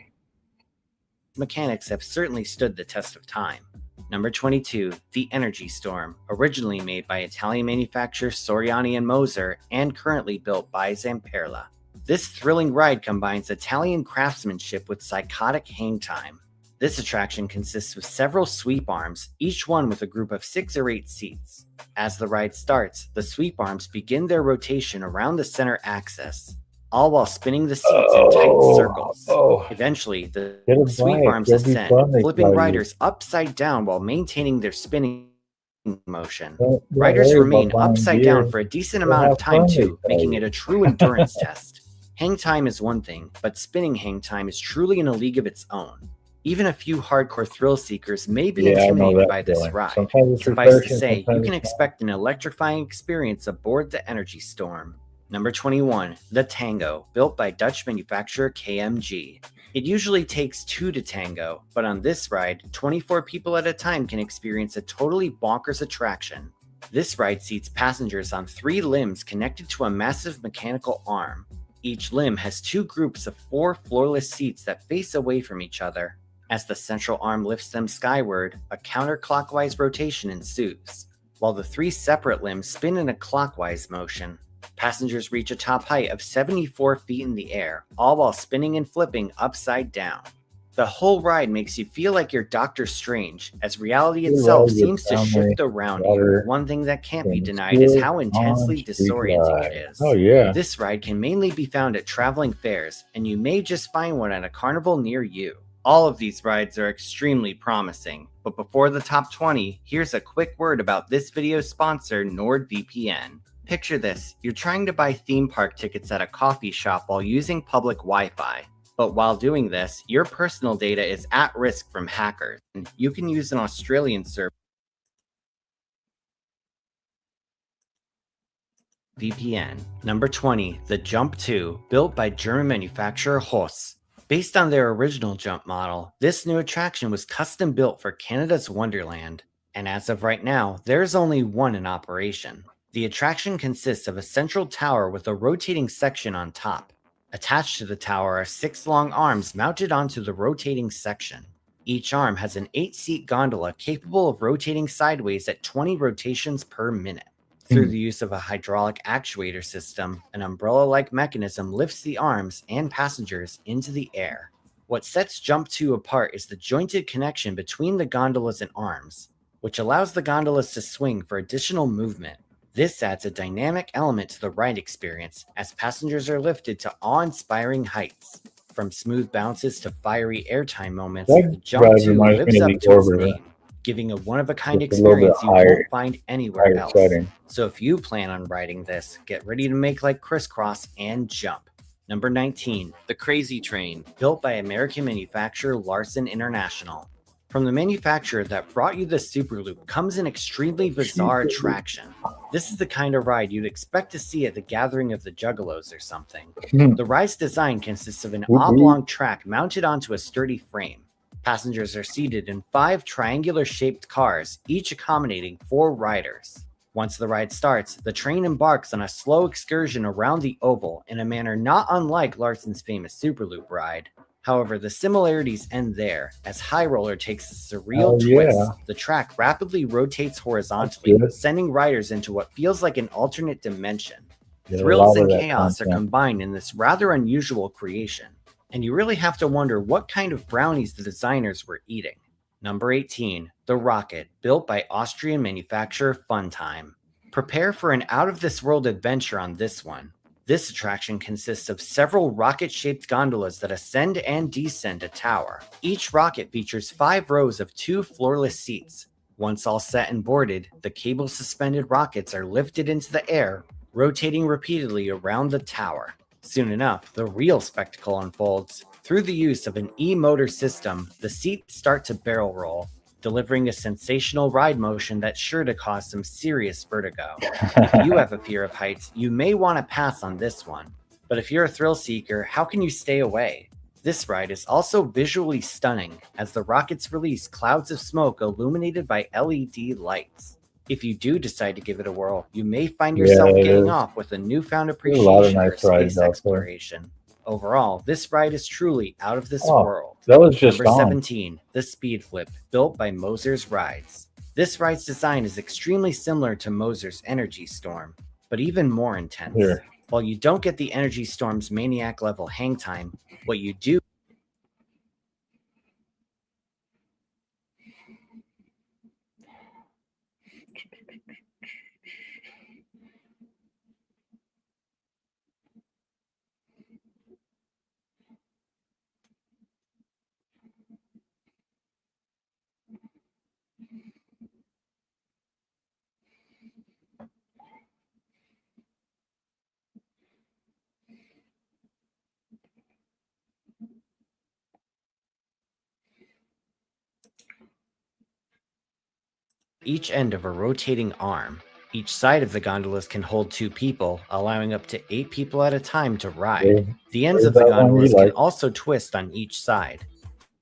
mechanics have certainly stood the test of time. Number 22, the Energy Storm, originally made by Italian manufacturer Soriani and Moser and currently built by Zamperla. This thrilling ride combines Italian craftsmanship with psychotic hang time. This attraction consists of several sweep arms, each one with a group of 6 or 8 seats. As the ride starts, the sweep arms begin their rotation around the center axis, all while spinning the seats in tight circles. Eventually, the sweep arms ascend, flipping riders upside down while maintaining their spinning motion. Riders remain upside down for a decent amount of time too, making it a true endurance test. Hang time is one thing, but spinning hang time is truly in a league of its own. Even a few hardcore thrill seekers may be intimidated by this ride. Suffice to say, you can expect an electrifying experience aboard the Energy Storm. Number 21, the Tango, built by Dutch manufacturer KMG. It usually takes 2 to tango, but on this ride, 24 people at a time can experience a totally bonkers attraction. This ride seats passengers on 3 limbs connected to a massive mechanical arm. Each limb has 2 groups of 4 floorless seats that face away from each other. As the central arm lifts them skyward, a counterclockwise rotation ensues, while the 3 separate limbs spin in a clockwise motion. Passengers reach a top height of 74 feet in the air, all while spinning and flipping upside down. The whole ride makes you feel like you're Doctor Strange, as reality itself seems to shift around you. One thing that can't be denied is how intensely disorienting it is. This ride can mainly be found at traveling fairs, and you may just find one at a carnival near you. All of these rides are extremely promising, but before the top 20, here's a quick word about this video's sponsor, NordVPN. Picture this, you're trying to buy theme park tickets at a coffee shop while using public Wi-Fi. But while doing this, your personal data is at risk from hackers. You can use an Australian service, VPN. Number 20, the Jump 2, built by German manufacturer Hoss. Based on their original jump model, this new attraction was custom built for Canada's Wonderland. And as of right now, there's only one in operation. The attraction consists of a central tower with a rotating section on top. Attached to the tower are 6 long arms mounted onto the rotating section. Each arm has an 8-seat gondola capable of rotating sideways at 20 rotations per minute. Through the use of a hydraulic actuator system, an umbrella-like mechanism lifts the arms and passengers into the air. What sets Jump 2 apart is the jointed connection between the gondolas and arms, which allows the gondolas to swing for additional movement. This adds a dynamic element to the ride experience as passengers are lifted to awe-inspiring heights. From smooth bounces to fiery airtime moments, the Jump 2 lives up to its name, giving a one-of-a-kind experience you won't find anywhere else. So if you plan on riding this, get ready to make like crisscross and jump. Number 19, the Crazy Train, built by American manufacturer Larson International. From the manufacturer that brought you the Superloop comes an extremely bizarre attraction. This is the kind of ride you'd expect to see at the Gathering of the Juggalos or something. The ride's design consists of an oblong track mounted onto a sturdy frame. Passengers are seated in 5 triangular-shaped cars, each accommodating 4 riders. Once the ride starts, the train embarks on a slow excursion around the oval in a manner not unlike Larson's famous Superloop ride. However, the similarities end there, as High Roller takes a surreal twist. The track rapidly rotates horizontally, sending riders into what feels like an alternate dimension. Thrills and chaos are combined in this rather unusual creation, and you really have to wonder what kind of brownies the designers were eating. Number 18, the Rocket, built by Austrian manufacturer Funtime. Prepare for an out-of-this-world adventure on this one. This attraction consists of several rocket-shaped gondolas that ascend and descend a tower. Each rocket features 5 rows of 2 floorless seats. Once all set and boarded, the cable-suspended rockets are lifted into the air, rotating repeatedly around the tower. Soon enough, the real spectacle unfolds. Through the use of an e-motor system, the seats start to barrel roll, delivering a sensational ride motion that's sure to cause some serious vertigo. If you have a fear of heights, you may want to pass on this one. But if you're a thrill seeker, how can you stay away? This ride is also visually stunning, as the rockets release clouds of smoke illuminated by LED lights. If you do decide to give it a whirl, you may find yourself getting off with a newfound appreciation for space exploration. Overall, this ride is truly out of this Oh, world. that was just Number on. 17, the Speed Flip, built by Moser's Rides. This ride's design is extremely similar to Moser's Energy Storm, but even more intense. Here. While you don't get the Energy Storm's maniac level hang time, what you do each end of a rotating arm. Each side of the gondolas can hold 2 people, allowing up to 8 people at a time to ride. There's- The ends there's of the that one you gondolas can like. also twist on each side.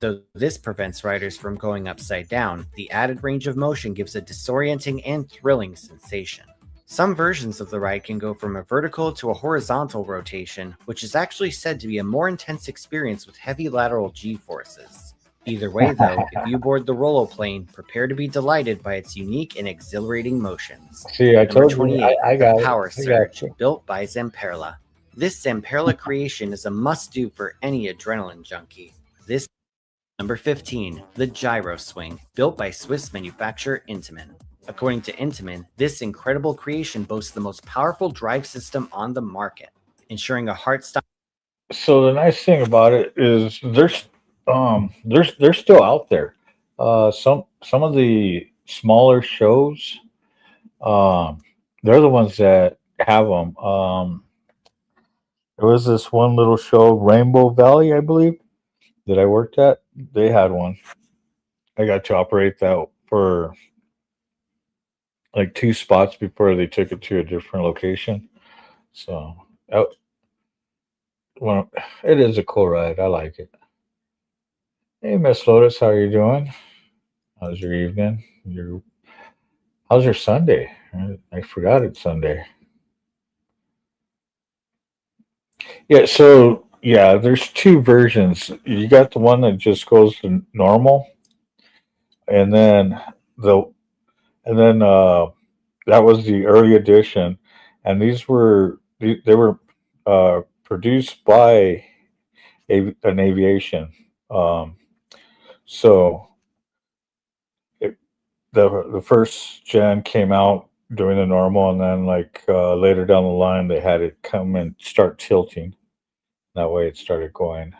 Though this prevents riders from going upside down, the added range of motion gives a disorienting and thrilling sensation. Some versions of the ride can go from a vertical to a horizontal rotation, which is actually said to be a more intense experience with heavy lateral G-forces. Either way though, if you board the Rolloplane, prepare to be delighted by its unique and exhilarating motions. See, I Number told you, 28, I got the it. Power I got Surge, you. built by Zamperla. This Zamperla creation is a must-do for any adrenaline junkie. This Number 15, the Gyro Swing, built by Swiss manufacturer Intamin. According to Intamin, this incredible creation boasts the most powerful drive system on the market, ensuring a heart-stop. So the nice thing about it is they're still out there. Some of the smaller shows, they're the ones that have them. There was this one little show, Rainbow Valley, I believe, that I worked at. They had one. I got to operate that for like 2 spots before they took it to a different location. So that, well, it is a cool ride. I like it. Hey, Miss Lotus, how are you doing? How's your evening? How's your Sunday? I forgot it's Sunday. Yeah, so yeah, there's 2 versions. You got the one that just goes to normal, and then the and then that was the early edition, and they were produced by an aviation. Um, so the first gen came out doing the normal, and then like later down the line they had it come and start tilting. That way it started going.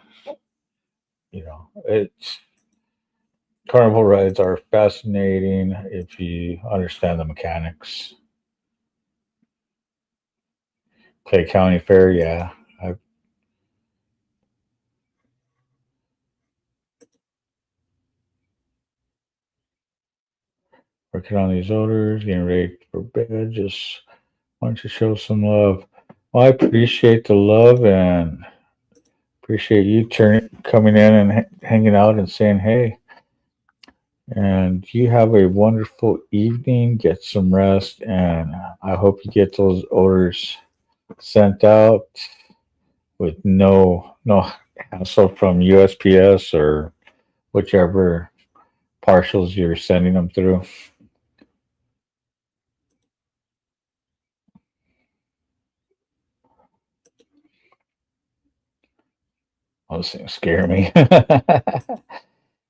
It's carnival rides are fascinating if you understand the mechanics. Clay County Fair, yeah. I'm working on these orders, getting ready for bed. Just want to show some love. Well, I appreciate the love and appreciate you coming in and hanging out and saying hey. And you have a wonderful evening. Get some rest, and I hope you get those orders sent out with no hassle from USPS or whichever parcels you're sending them through. Those things scare me.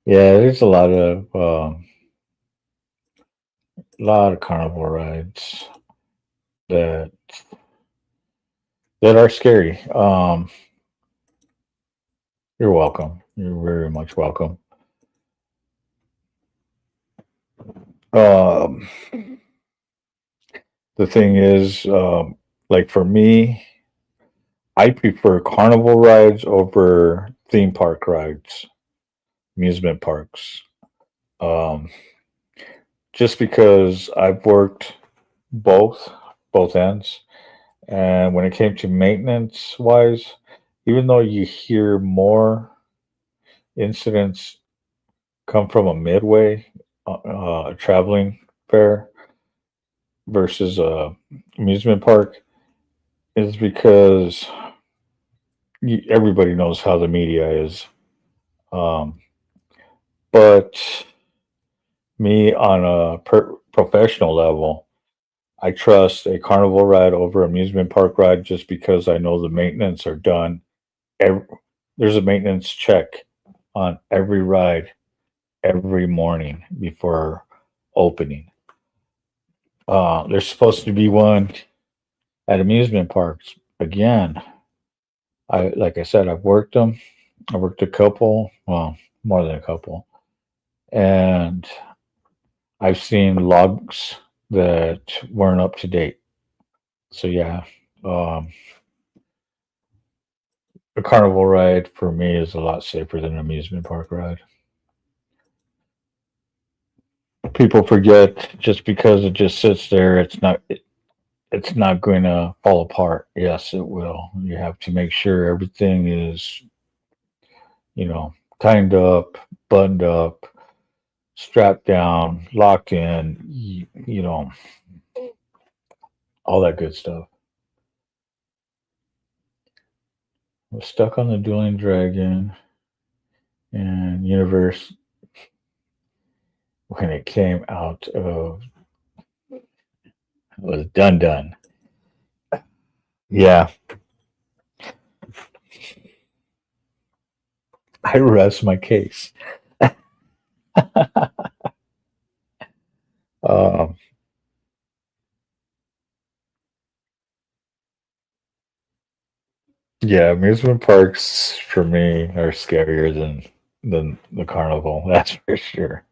Yeah, there's a lot of carnival rides that are scary. You're welcome. You're very much welcome. Um, the thing is, like for me, I prefer carnival rides over theme park rides, amusement parks. Um, just because I've worked both ends, and when it came to maintenance wise, even though you hear more incidents come from a midway traveling fair versus a amusement park, is because everybody knows how the media is. But me on a professional level, I trust a carnival ride over amusement park ride just because I know the maintenance are done. There's a maintenance check on every ride every morning before opening. There's supposed to be one at amusement parks. Again, like I said, I've worked them. I worked a couple, well, more than a couple, and I've seen logs that weren't up to date. So yeah, a carnival ride for me is a lot safer than an amusement park ride. People forget just because it just sits there, it's not going to fall apart. Yes, it will. You have to make sure everything is, timed up, buttoned up, strapped down, locked in, all that good stuff. We're stuck on the Dueling Dragon and Universe when it came out of, it was done. Yeah. I rest my case. Yeah, amusement parks for me are scarier than the carnival. That's for sure.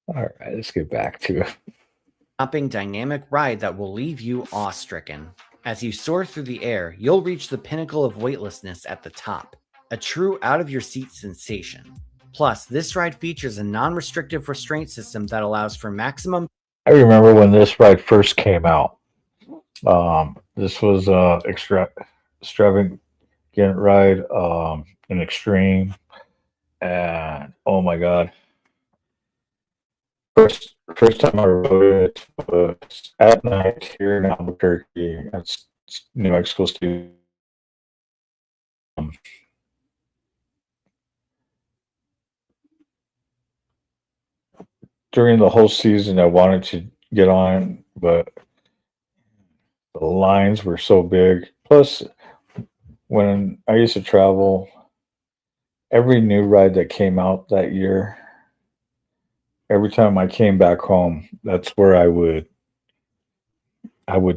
All right, let's get back to it. Hopping dynamic ride that will leave you awe-stricken. As you soar through the air, you'll reach the pinnacle of weightlessness at the top, a true out-of-your-seat sensation. Plus, this ride features a non-restrictive restraint system that allows for maximum. I remember when this ride first came out. This was extravagant ride, an extreme, and oh my god! First time I rode it was at night here in Albuquerque. That's New Mexico State. During the whole season, I wanted to get on, but the lines were so big. Plus, when I used to travel, every new ride that came out that year, every time I came back home, that's where I would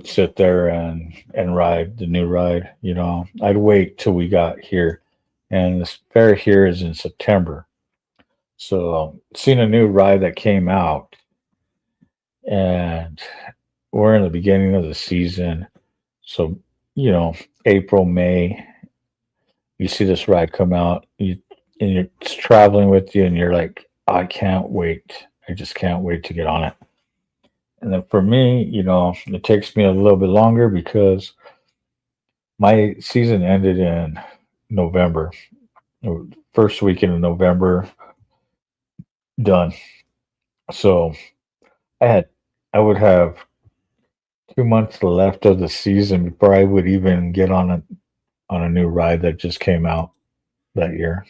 sit there and ride the new ride. I'd wait till we got here, and the fair here is in September. So seeing a new ride that came out, and we're in the beginning of the season, so April, May, you see this ride come out, and you're traveling with you, and you're like, I can't wait. I just can't wait to get on it. And then for me, it takes me a little bit longer because my season ended in November, first weekend of November, done. So I would have 2 months left of the season before I would even get on a new ride that just came out that year.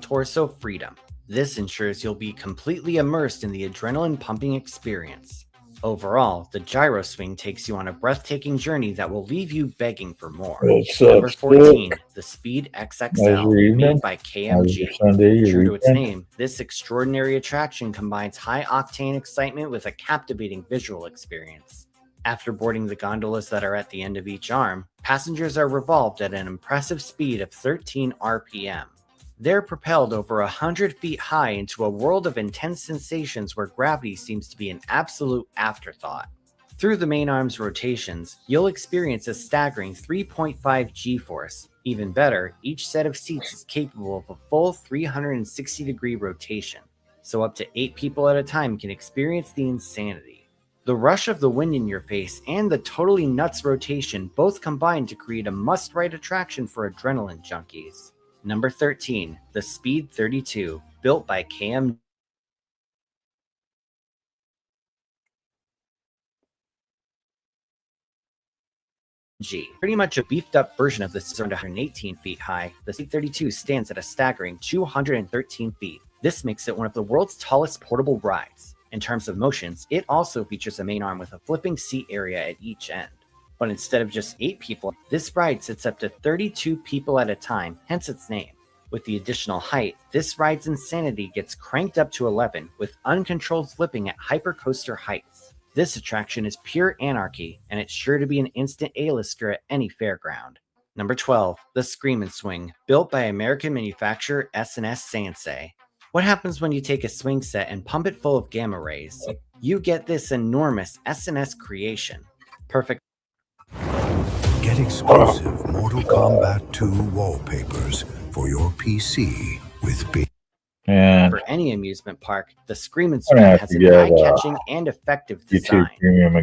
Torso freedom. This ensures you'll be completely immersed in the adrenaline-pumping experience. Overall, the gyro swing takes you on a breathtaking journey that will leave you begging for more. Number 14, the Speed XXL, made by KMG. True to its name, this extraordinary attraction combines high-octane excitement with a captivating visual experience. After boarding the gondolas that are at the end of each arm, passengers are revolved at an impressive speed of 13 RPM. They're propelled over 100 feet high into a world of intense sensations where gravity seems to be an absolute afterthought. Through the main arm's rotations, you'll experience a staggering 3.5 G-force. Even better, each set of seats is capable of a full 360-degree rotation, so up to 8 people at a time can experience the insanity. The rush of the wind in your face and the totally nuts rotation both combine to create a must-ride attraction for adrenaline junkies. Number 13, the Speed 32, built by KMG. G. Pretty much a beefed up version of this is around 118 feet high. The C32 stands at a staggering 213 feet. This makes it one of the world's tallest portable rides. In terms of motions, it also features a main arm with a flipping seat area at each end. But instead of just 8 people, this ride sits up to 32 people at a time, hence its name. With the additional height, this ride's insanity gets cranked up to 11 with uncontrolled flipping at hypercoaster heights. This attraction is pure anarchy, and it's sure to be an instant A-lister at any fairground. Number 12, the Screamin' Swing, built by American manufacturer S&S Sansei. What happens when you take a swing set and pump it full of gamma rays? You get this enormous S&S creation. Perfect. Get exclusive Mortal Kombat 2 wallpapers for your PC with And for any amusement park, the Screamin' Swing has an eye-catching and effective design.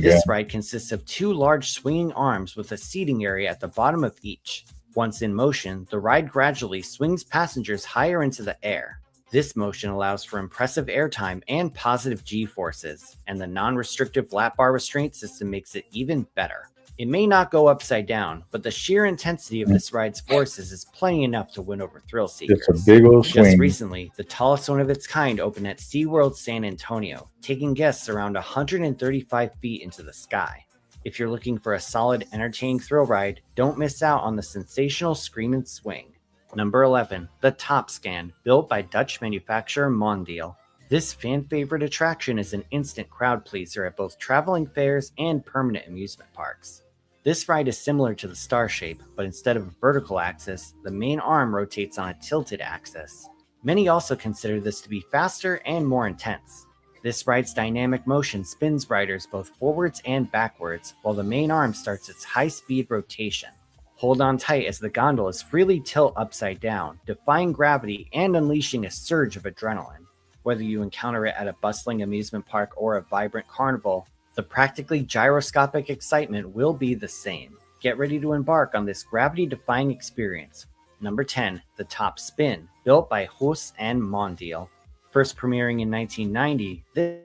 This ride consists of 2 large swinging arms with a seating area at the bottom of each. Once in motion, the ride gradually swings passengers higher into the air. This motion allows for impressive airtime and positive G-forces, and the non-restrictive lap bar restraint system makes it even better. It may not go upside down, but the sheer intensity of this ride's forces is plenty enough to win over thrill seekers. It's a big old swing. Just recently, the tallest one of its kind opened at SeaWorld San Antonio, taking guests around 135 feet into the sky. If you're looking for a solid, entertaining thrill ride, don't miss out on the sensational Screamin' Swing. Number 11, the Top Scan, built by Dutch manufacturer Mondial. This fan-favorite attraction is an instant crowd pleaser at both traveling fairs and permanent amusement parks. This ride is similar to the Star Shape, but instead of a vertical axis, the main arm rotates on a tilted axis. Many also consider this to be faster and more intense. This ride's dynamic motion spins riders both forwards and backwards, while the main arm starts its high-speed rotation. Hold on tight as the gondolas freely tilt upside down, defying gravity and unleashing a surge of adrenaline. Whether you encounter it at a bustling amusement park or a vibrant carnival, the practically gyroscopic excitement will be the same. Get ready to embark on this gravity-defying experience. Number 10, the Top Spin, built by Huss and Mondial. First premiering in 1990, this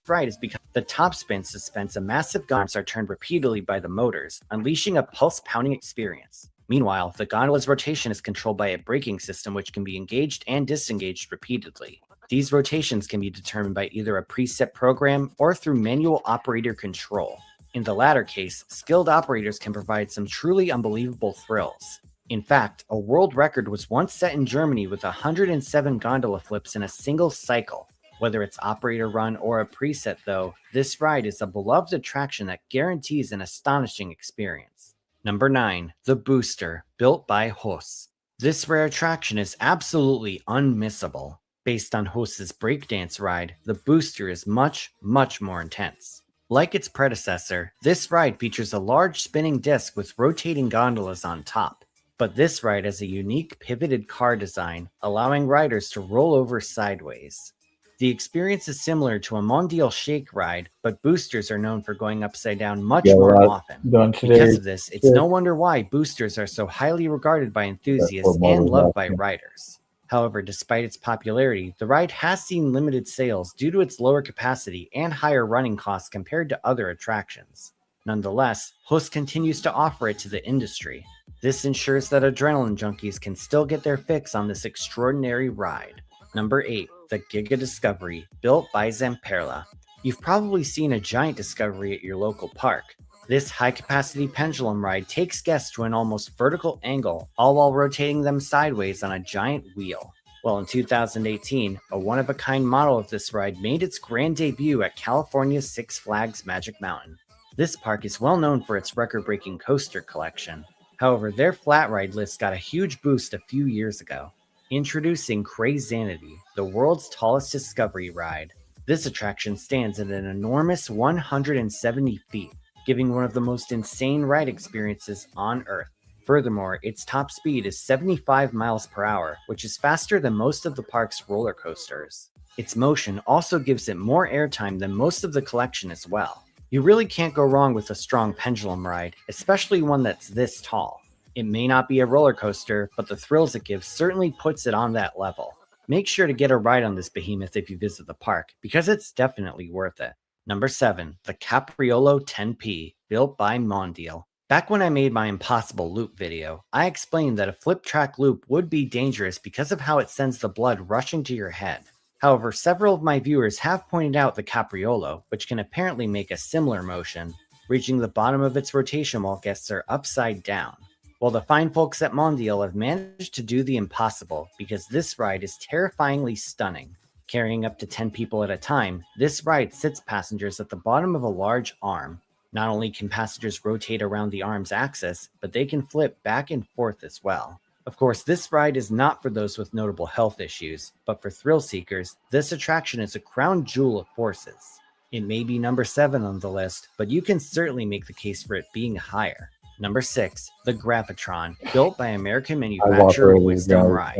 ride is because the top spin suspends a massive gondolas are turned repeatedly by the motors, unleashing a pulse-pounding experience. Meanwhile, the gondola's rotation is controlled by a braking system which can be engaged and disengaged repeatedly. These rotations can be determined by either a preset program or through manual operator control. In the latter case, skilled operators can provide some truly unbelievable thrills. In fact, a world record was once set in Germany with 107 gondola flips in a single cycle. Whether it's operator run or a preset though, this ride is a beloved attraction that guarantees an astonishing experience. Number 9, the Booster, built by Huss. This rare attraction is absolutely unmissable. Based on Huss's breakdance ride, the Booster is much more intense. Like its predecessor, this ride features a large spinning disc with rotating gondolas on top. But this ride has a unique pivoted car design, allowing riders to roll over sideways. The experience is similar to a Mondial Shake ride, but boosters are known for going upside down much more often. Because of this, it's no wonder why boosters are so highly regarded by enthusiasts and loved by riders. However, despite its popularity, the ride has seen limited sales due to its lower capacity and higher running costs compared to other attractions. Nonetheless, Huss continues to offer it to the industry. This ensures that adrenaline junkies can still get their fix on this extraordinary ride. Number 8, the Giga Discovery, built by Zamperla. You've probably seen a giant Discovery at your local park. This high-capacity pendulum ride takes guests to an almost vertical angle, all while rotating them sideways on a giant wheel. Well, in 2018, a one-of-a-kind model of this ride made its grand debut at California's Six Flags Magic Mountain. This park is well known for its record-breaking coaster collection. However, their flat ride list got a huge boost a few years ago. Introducing Crazanity, the world's tallest discovery ride. This attraction stands at an enormous 170 feet, giving one of the most insane ride experiences on Earth. Furthermore, its top speed is 75 miles per hour, which is faster than most of the park's roller coasters. Its motion also gives it more airtime than most of the collection as well. You really can't go wrong with a strong pendulum ride, especially one that's this tall. It may not be a roller coaster, but the thrills it gives certainly puts it on that level. Make sure to get a ride on this behemoth if you visit the park, because it's definitely worth it. Number 7. The Capriolo 10P, built by Mondial. Back when I made my impossible loop video, I explained that a flip track loop would be dangerous because of how it sends the blood rushing to your head. However, several of my viewers have pointed out the Capriolo, which can apparently make a similar motion, reaching the bottom of its rotation while guests are upside down. Well, the fine folks at Mondial have managed to do the impossible, because this ride is terrifyingly stunning. Carrying up to 10 people at a time, this ride sits passengers at the bottom of a large arm. Not only can passengers rotate around the arm's axis, but they can flip back and forth as well. Of course, this ride is not for those with notable health issues, but for thrill seekers, this attraction is a crown jewel of forces. It may be number 7 on the list, but you can certainly make the case for it being higher. Number 6, the Gravitron, built by American manufacturer Wisdom Rides.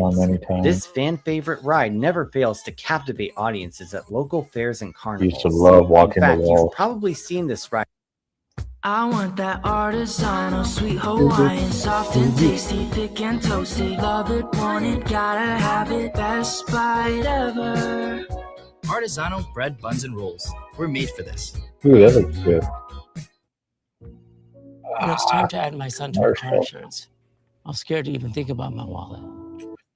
This fan favorite ride never fails to captivate audiences at local fairs and carnivals. Used to love walking In fact, the walls. You've probably seen this ride. I want that artisanal, sweet Hawaiian, soft and tasty, thick and toasty. Love it, want it, gotta have it, best bite ever. Artisanal bread, buns, and rolls. We're made for this. Ooh, that looks good. It's time to add my son to car insurance. I'm scared to even think about my wallet.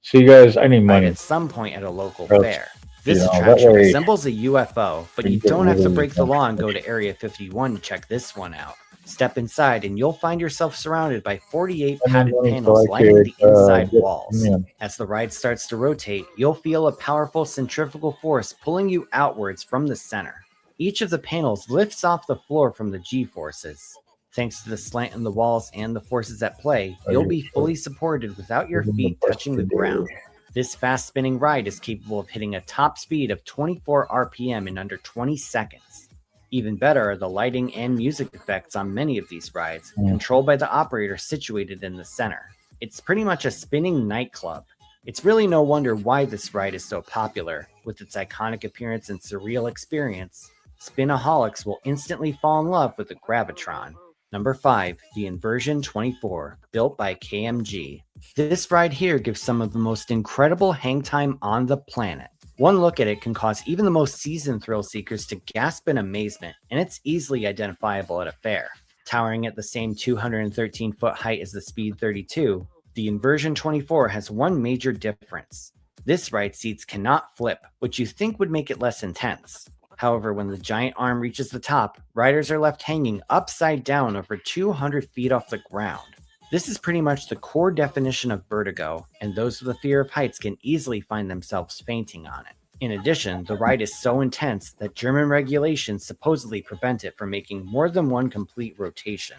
See, guys, I need money. At some point at a local That's, fair. This that attraction way resembles a UFO, but you don't have to break the law and go to Area 51 to check this one out. Step inside and you'll find yourself surrounded by 48 padded panels lining the inside walls. As the ride starts to rotate, you'll feel a powerful centrifugal force pulling you outwards from the center. Each of the panels lifts off the floor from the G-forces. Thanks to the slant in the walls and the forces at play, you'll be fully supported without your feet touching the ground. This fast-spinning ride is capable of hitting a top speed of 24 RPM in under 20 seconds. Even better are the lighting and music effects on many of these rides, controlled by the operator situated in the center. It's pretty much a spinning nightclub. It's really no wonder why this ride is so popular. With its iconic appearance and surreal experience, spinaholics will instantly fall in love with the Gravitron. Number 5, the Inversion 24, built by KMG. This ride here gives some of the most incredible hang time on the planet. One look at it can cause even the most seasoned thrill seekers to gasp in amazement, and it's easily identifiable at a fair. Towering at the same 213-foot height as the Speed 32, the Inversion 24 has one major difference. This ride seats cannot flip, which you think would make it less intense. However, when the giant arm reaches the top, riders are left hanging upside down over 200 feet off the ground. This is pretty much the core definition of vertigo, and those with a fear of heights can easily find themselves fainting on it. In addition, the ride is so intense that German regulations supposedly prevent it from making more than one complete rotation.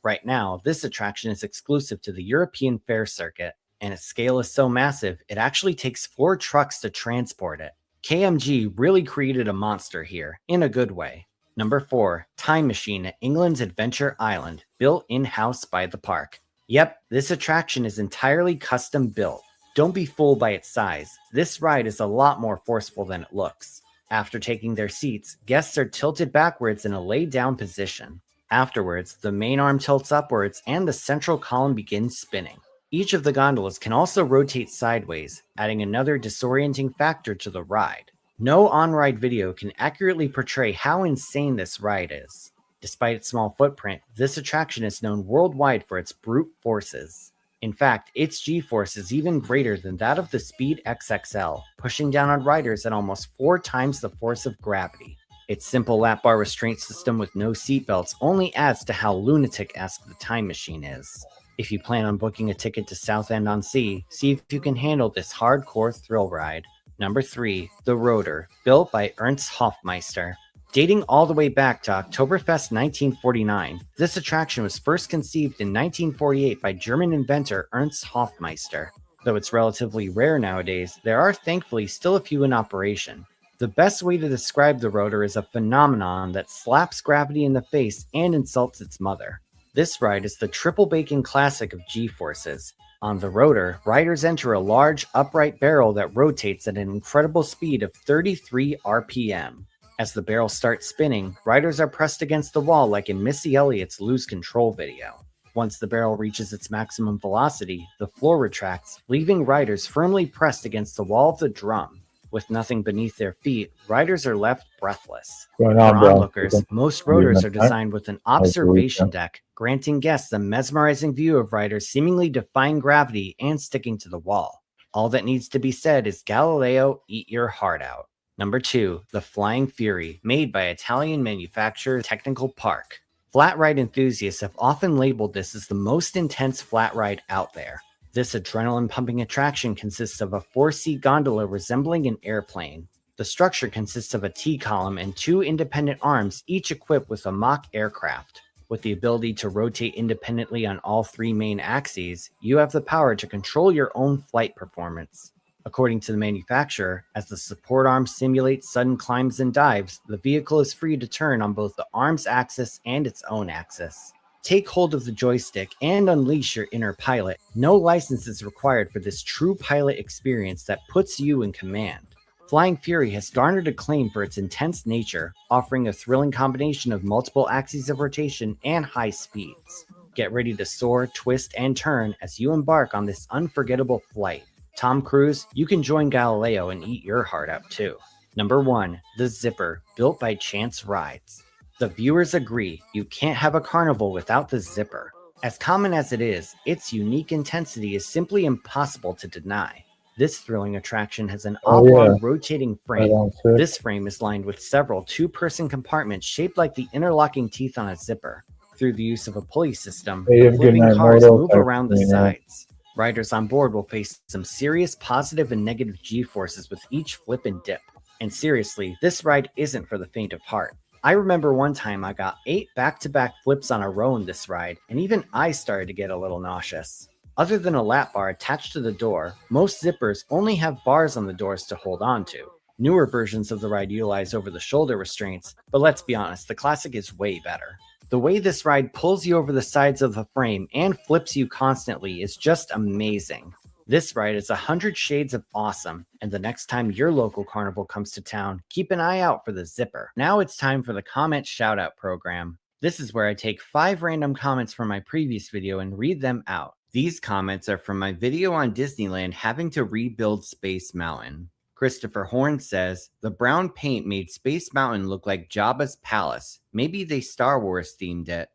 Right now, this attraction is exclusive to the European Fair Circuit, and its scale is so massive, it actually takes 4 trucks to transport it. KMG really created a monster here, in a good way. Number 4, Time Machine at England's Adventure Island, built in-house by the park. Yep, this attraction is entirely custom built. Don't be fooled by its size. This ride is a lot more forceful than it looks. After taking their seats, guests are tilted backwards in a lay-down position. Afterwards, the main arm tilts upwards and the central column begins spinning. Each of the gondolas can also rotate sideways, adding another disorienting factor to the ride. No on-ride video can accurately portray how insane this ride is. Despite its small footprint, this attraction is known worldwide for its brute forces. In fact, its G-force is even greater than that of the Speed XXL, pushing down on riders at almost 4 times the force of gravity. Its simple lap bar restraint system with no seatbelts only adds to how lunatic-esque the Time Machine is. If you plan on booking a ticket to Southend-on-Sea, see if you can handle this hardcore thrill ride. Number 3, the Rotor, built by Ernst Hofmeister. Dating all the way back to Oktoberfest 1949, this attraction was first conceived in 1948 by German inventor Ernst Hofmeister. Though it's relatively rare nowadays, there are thankfully still a few in operation. The best way to describe the Rotor is a phenomenon that slaps gravity in the face and insults its mother. This ride is the triple bacon classic of G-forces. On the Rotor, riders enter a large, upright barrel that rotates at an incredible speed of 33 RPM. As the barrel starts spinning, riders are pressed against the wall like in Missy Elliott's Lose Control video. Once the barrel reaches its maximum velocity, the floor retracts, leaving riders firmly pressed against the wall of the drum. With nothing beneath their feet, riders are left breathless. Going For on, bro. onlookers, most rotors are designed with an observation deck, granting guests a mesmerizing view of riders seemingly defying gravity and sticking to the wall. All that needs to be said is Galileo, eat your heart out. Number 2, the Flying Fury, made by Italian manufacturer Technical Park. Flat ride enthusiasts have often labeled this as the most intense flat ride out there. This adrenaline-pumping attraction consists of a 4-seat gondola resembling an airplane. The structure consists of a T-column and 2 independent arms, each equipped with a mock aircraft. With the ability to rotate independently on all 3 main axes, you have the power to control your own flight performance. According to the manufacturer, as the support arm simulates sudden climbs and dives, the vehicle is free to turn on both the arm's axis and its own axis. Take hold of the joystick and unleash your inner pilot. No license is required for this true pilot experience that puts you in command. Flying Fury has garnered acclaim for its intense nature, offering a thrilling combination of multiple axes of rotation and high speeds. Get ready to soar, twist, and turn as you embark on this unforgettable flight. Tom Cruise, you can join Galileo and eat your heart out too. Number 1, the Zipper, built by Chance Rides. The viewers agree, you can't have a carnival without the Zipper. As common as it is, its unique intensity is simply impossible to deny. This thrilling attraction has an oblong rotating frame. This frame is lined with several 2-person compartments shaped like the interlocking teeth on a zipper. Through the use of a pulley system, the flipping cars move around the sides. Riders on board will face some serious positive and negative G-forces with each flip and dip. And seriously, this ride isn't for the faint of heart. I remember one time I got 8 back-to-back flips on a row in this ride, and even I started to get a little nauseous. Other than a lap bar attached to the door, most zippers only have bars on the doors to hold on to. Newer versions of the ride utilize over-the-shoulder restraints, but let's be honest, the classic is way better. The way this ride pulls you over the sides of the frame and flips you constantly is just amazing. This ride is 100 shades of awesome, and the next time your local carnival comes to town, keep an eye out for the Zipper. Now it's time for the comment shoutout program. This is where I take 5 random comments from my previous video and read them out. These comments are from my video on Disneyland having to rebuild Space Mountain. Christopher Horn says, the brown paint made Space Mountain look like Jabba's palace. Maybe they Star Wars themed it.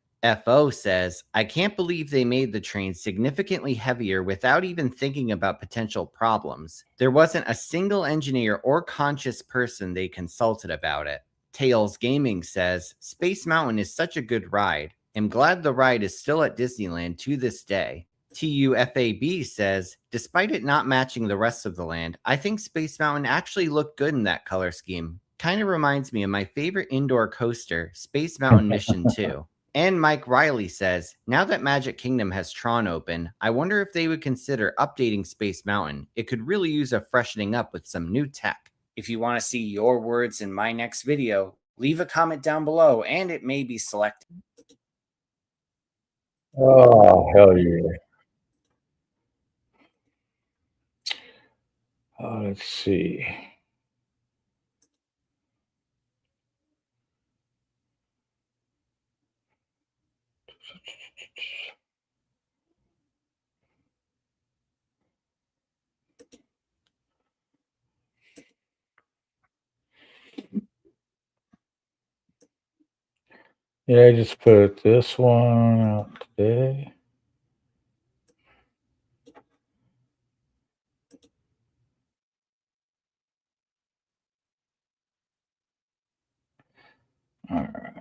FO says, I can't believe they made the train significantly heavier without even thinking about potential problems. There wasn't a single engineer or conscious person they consulted about it. Tails Gaming says, Space Mountain is such a good ride. I'm glad the ride is still at Disneyland to this day. TUFAB says, despite it not matching the rest of the land, I think Space Mountain actually looked good in that color scheme. Kind of reminds me of my favorite indoor coaster, Space Mountain Mission 2. And Mike Riley says, now that Magic Kingdom has Tron open, I wonder if they would consider updating Space Mountain. It could really use a freshening up with some new tech. If you want to see your words in my next video, leave a comment down below and it may be selected. Oh, hell yeah. Let's see. Yeah, I just put this one out today. All right.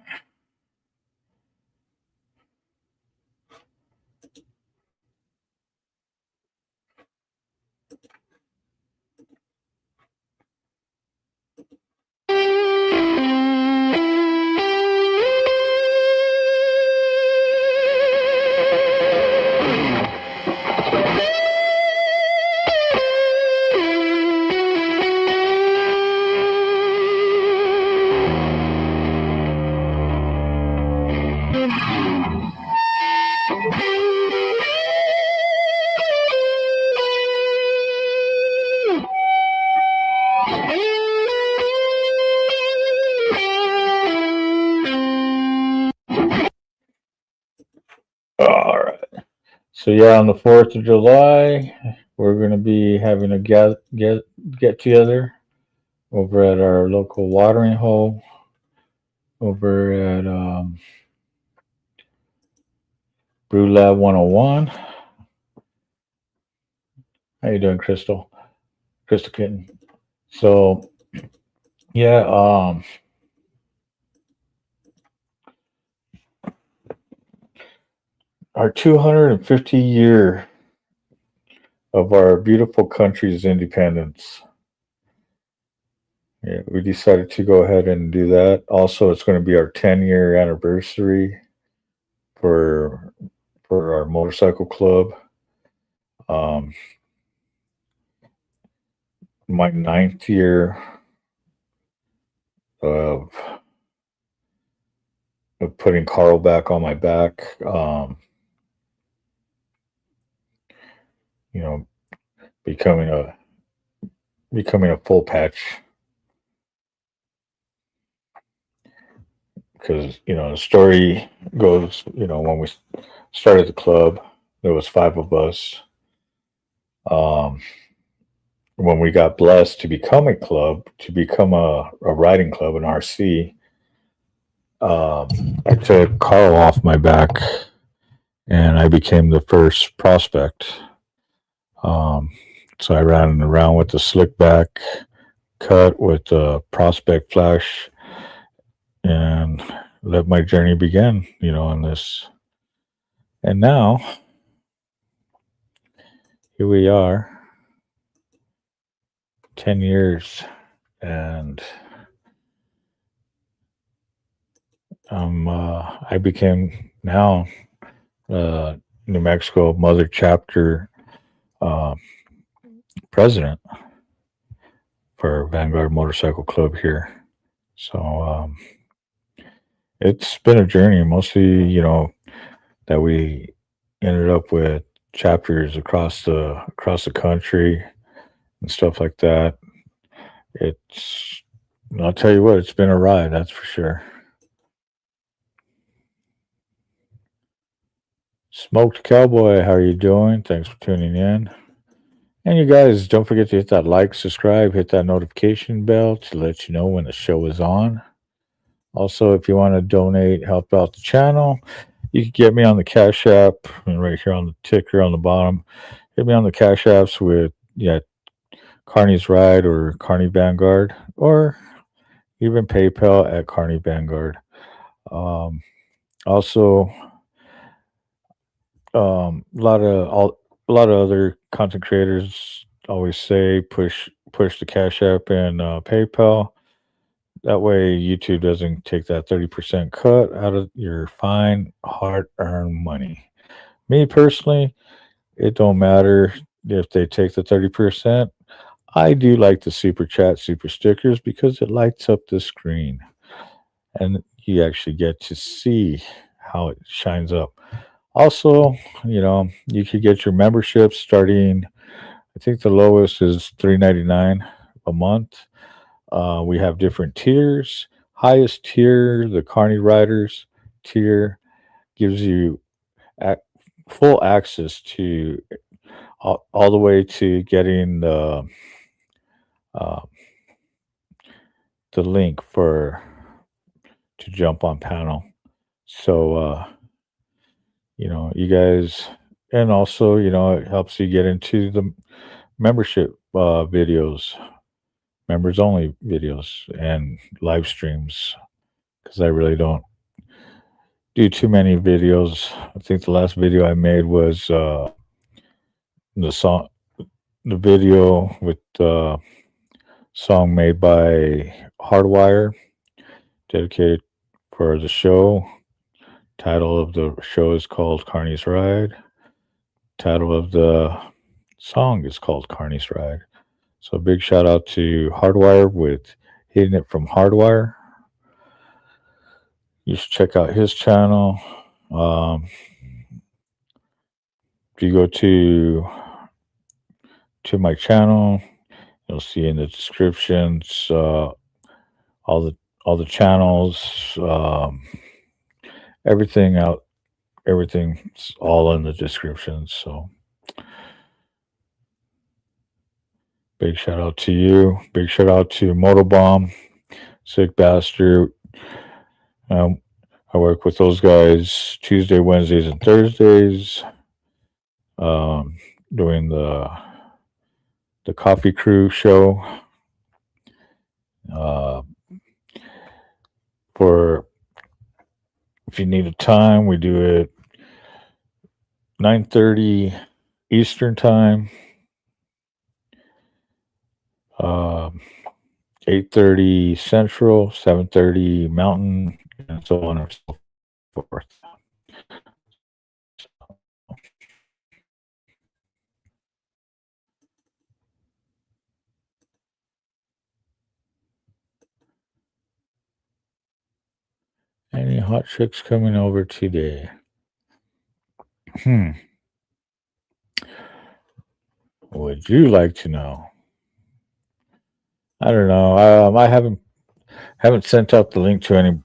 So yeah, on the 4th of July, we're going to be having a get together over at our local watering hole over at Brew Lab 101. How you doing, Crystal? Crystal Kitten. So yeah, our 250-year of our beautiful country's independence. Yeah, we decided to go ahead and do that. Also, it's going to be our 10-year anniversary for our motorcycle club. My 9th year of putting Carl back on my back. You know, becoming a full patch, because the story goes, when we started the club, there was 5 of us. When we got blessed to become a club, to become a riding club, an RC, I took Carl off my back and I became the first prospect. So I ran around with the slick back cut with the prospect flash and let my journey begin, on this. And now, here we are, 10 years, and I became now New Mexico Mother Chapter president for Vanguard Motorcycle Club here. So it's been a journey, mostly, that we ended up with chapters across the country and stuff like that. I'll tell you what, it's been a ride, that's for sure. Smoked Cowboy, how are you doing? Thanks for tuning in. And you guys, don't forget to hit that like, subscribe, hit that notification bell to let you know when the show is on. Also, if you want to donate, help out the channel, you can get me on the Cash App, and right here on the ticker on the bottom. Hit me on the Cash Apps with, CARNY'S RIDE or Carny Vanguard, or even PayPal at Carny Vanguard. Also, a lot of other content creators always say push the Cash App and PayPal. That way YouTube doesn't take that 30% cut out of your fine hard-earned money. Me personally, it don't matter if they take the 30%. I do like the super chat, super stickers, because it lights up the screen and you actually get to see how it shines up. Also, you could get your membership starting, I think the lowest is $3.99 a month. We have different tiers. Highest tier, the Carny Riders tier, gives you full access to all the way to getting the link to jump on panel. So you guys, and also it helps you get into the membership videos, members only videos, and live streams, because I really don't do too many videos. I think the last video I made was the video with the song made by Hardwire, dedicated for the show. Title of the show is called CARNY'S RIDE. Title of the song is called CARNY'S RIDE. So big shout out to Hardwire with Hitting It From Hardwire. You should check out his channel. If you go to my channel, you'll see in the descriptions all the channels, everything out everything's all in the description. So big shout out to you. Big shout out to Motobomb, Sick Bastard. I work with those guys Tuesday, Wednesdays, and Thursdays. Doing the Coffee Crew show. For if you need a time, we do it 9:30 Eastern time, 8:30 Central, 7:30 Mountain, and so on and so forth. Any hot chicks coming over today? Would you like to know? I don't know. I haven't sent out the link to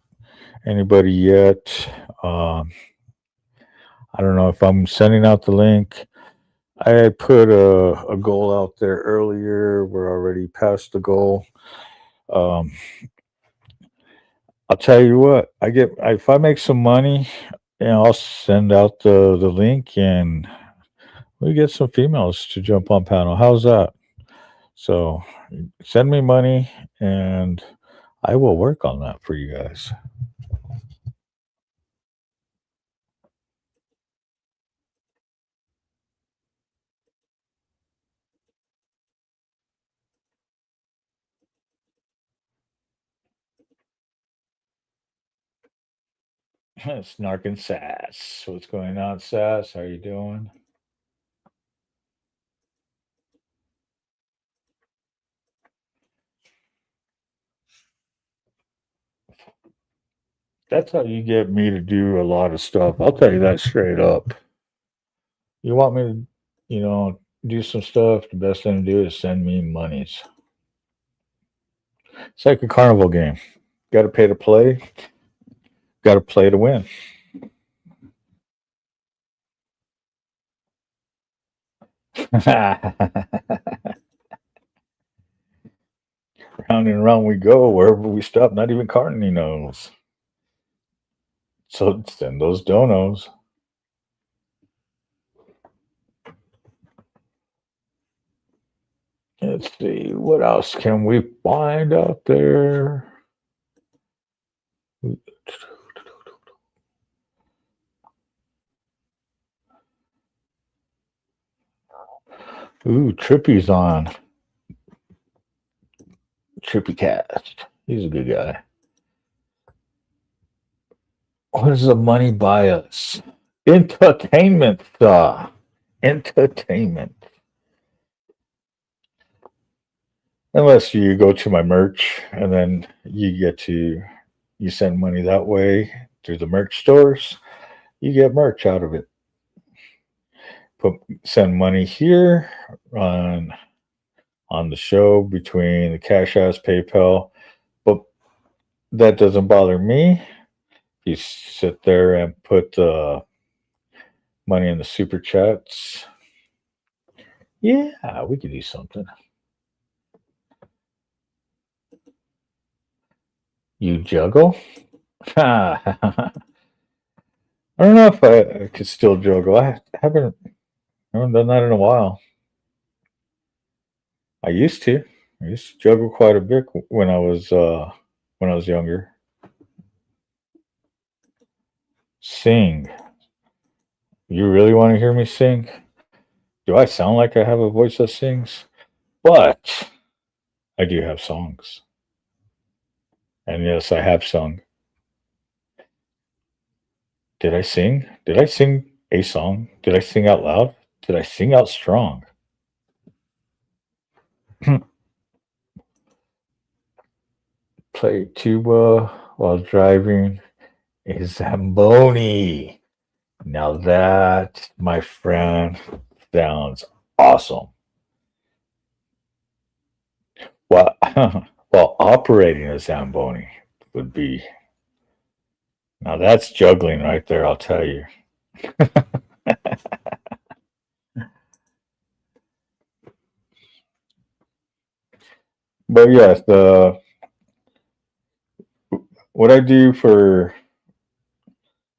anybody yet. I don't know if I'm sending out the link. I put a goal out there earlier. We're already past the goal. I'll tell you what. If I make some money, I'll send out the link and we get some females to jump on panel. How's that? So send me money and I will work on that for you guys. Snarkin' Sass. What's going on, Sass? How you doing? That's how you get me to do a lot of stuff. I'll tell you that straight up. You want me to, do some stuff, the best thing to do is send me monies. It's like a carnival game. Got to pay to play. Got to play to win. Round and round we go, wherever we stop. Not even Carney knows. So send those donos. Let's see, what else can we find out there? Ooh, Trippy's on. Trippy Cast. He's a good guy. What does the money buy us? Entertainment. Entertainment. Unless you go to my merch and then you send money that way through the merch stores, you get merch out of it. Send money here on the show between the Cash App, PayPal, but that doesn't bother me. You sit there and put the money in the super chats. Yeah, we could do something. You juggle? I don't know if I could still juggle. I haven't done that in a while. I used to juggle quite a bit when I was younger. Sing. You really want to hear me sing? Do I sound like I have a voice that sings? But I do have songs. And yes, I have sung. Did I sing? Did I sing a song? Did I sing out loud? Did I sing out strong? Play tuba while driving a Zamboni. Now that, my friend, sounds awesome. While operating a Zamboni would be. Now that's juggling right there, I'll tell you. But yes, the what I do for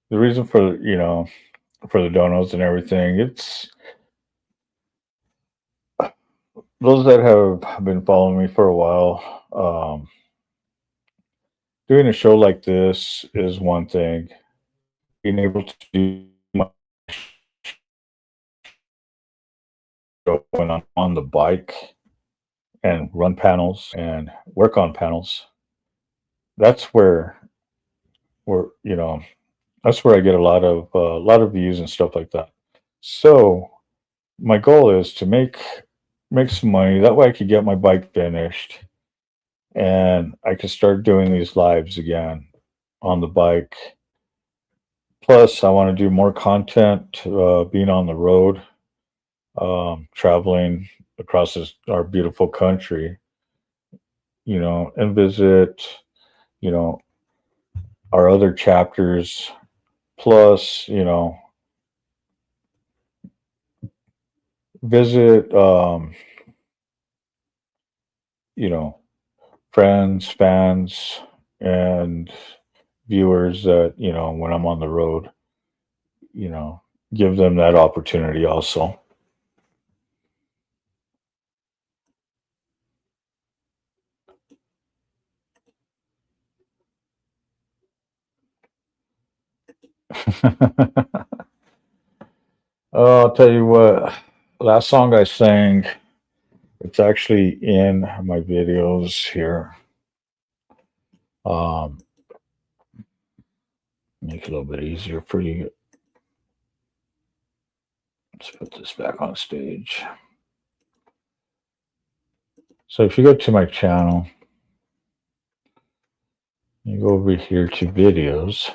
the reason for for the donuts and everything, it's those that have been following me for a while. Doing a show like this is one thing. Being able to do my show when I'm on the bike and run panels and work on panels, that's where that's where I get a lot of views and stuff like that. So my goal is to make some money. That way I could get my bike finished and I could start doing these lives again on the bike. Plus, I want to do more content, being on the road, traveling across our beautiful country, and visit, you know, our other chapters. Plus, visit, you know, friends, fans, and viewers that, when I'm on the road, you know, give them that opportunity also. Oh, I'll tell you what, last song I sang, it's actually in my videos here. Make it a little bit easier for you. Let's put this back on stage. So if you go to my channel, you go over here to videos.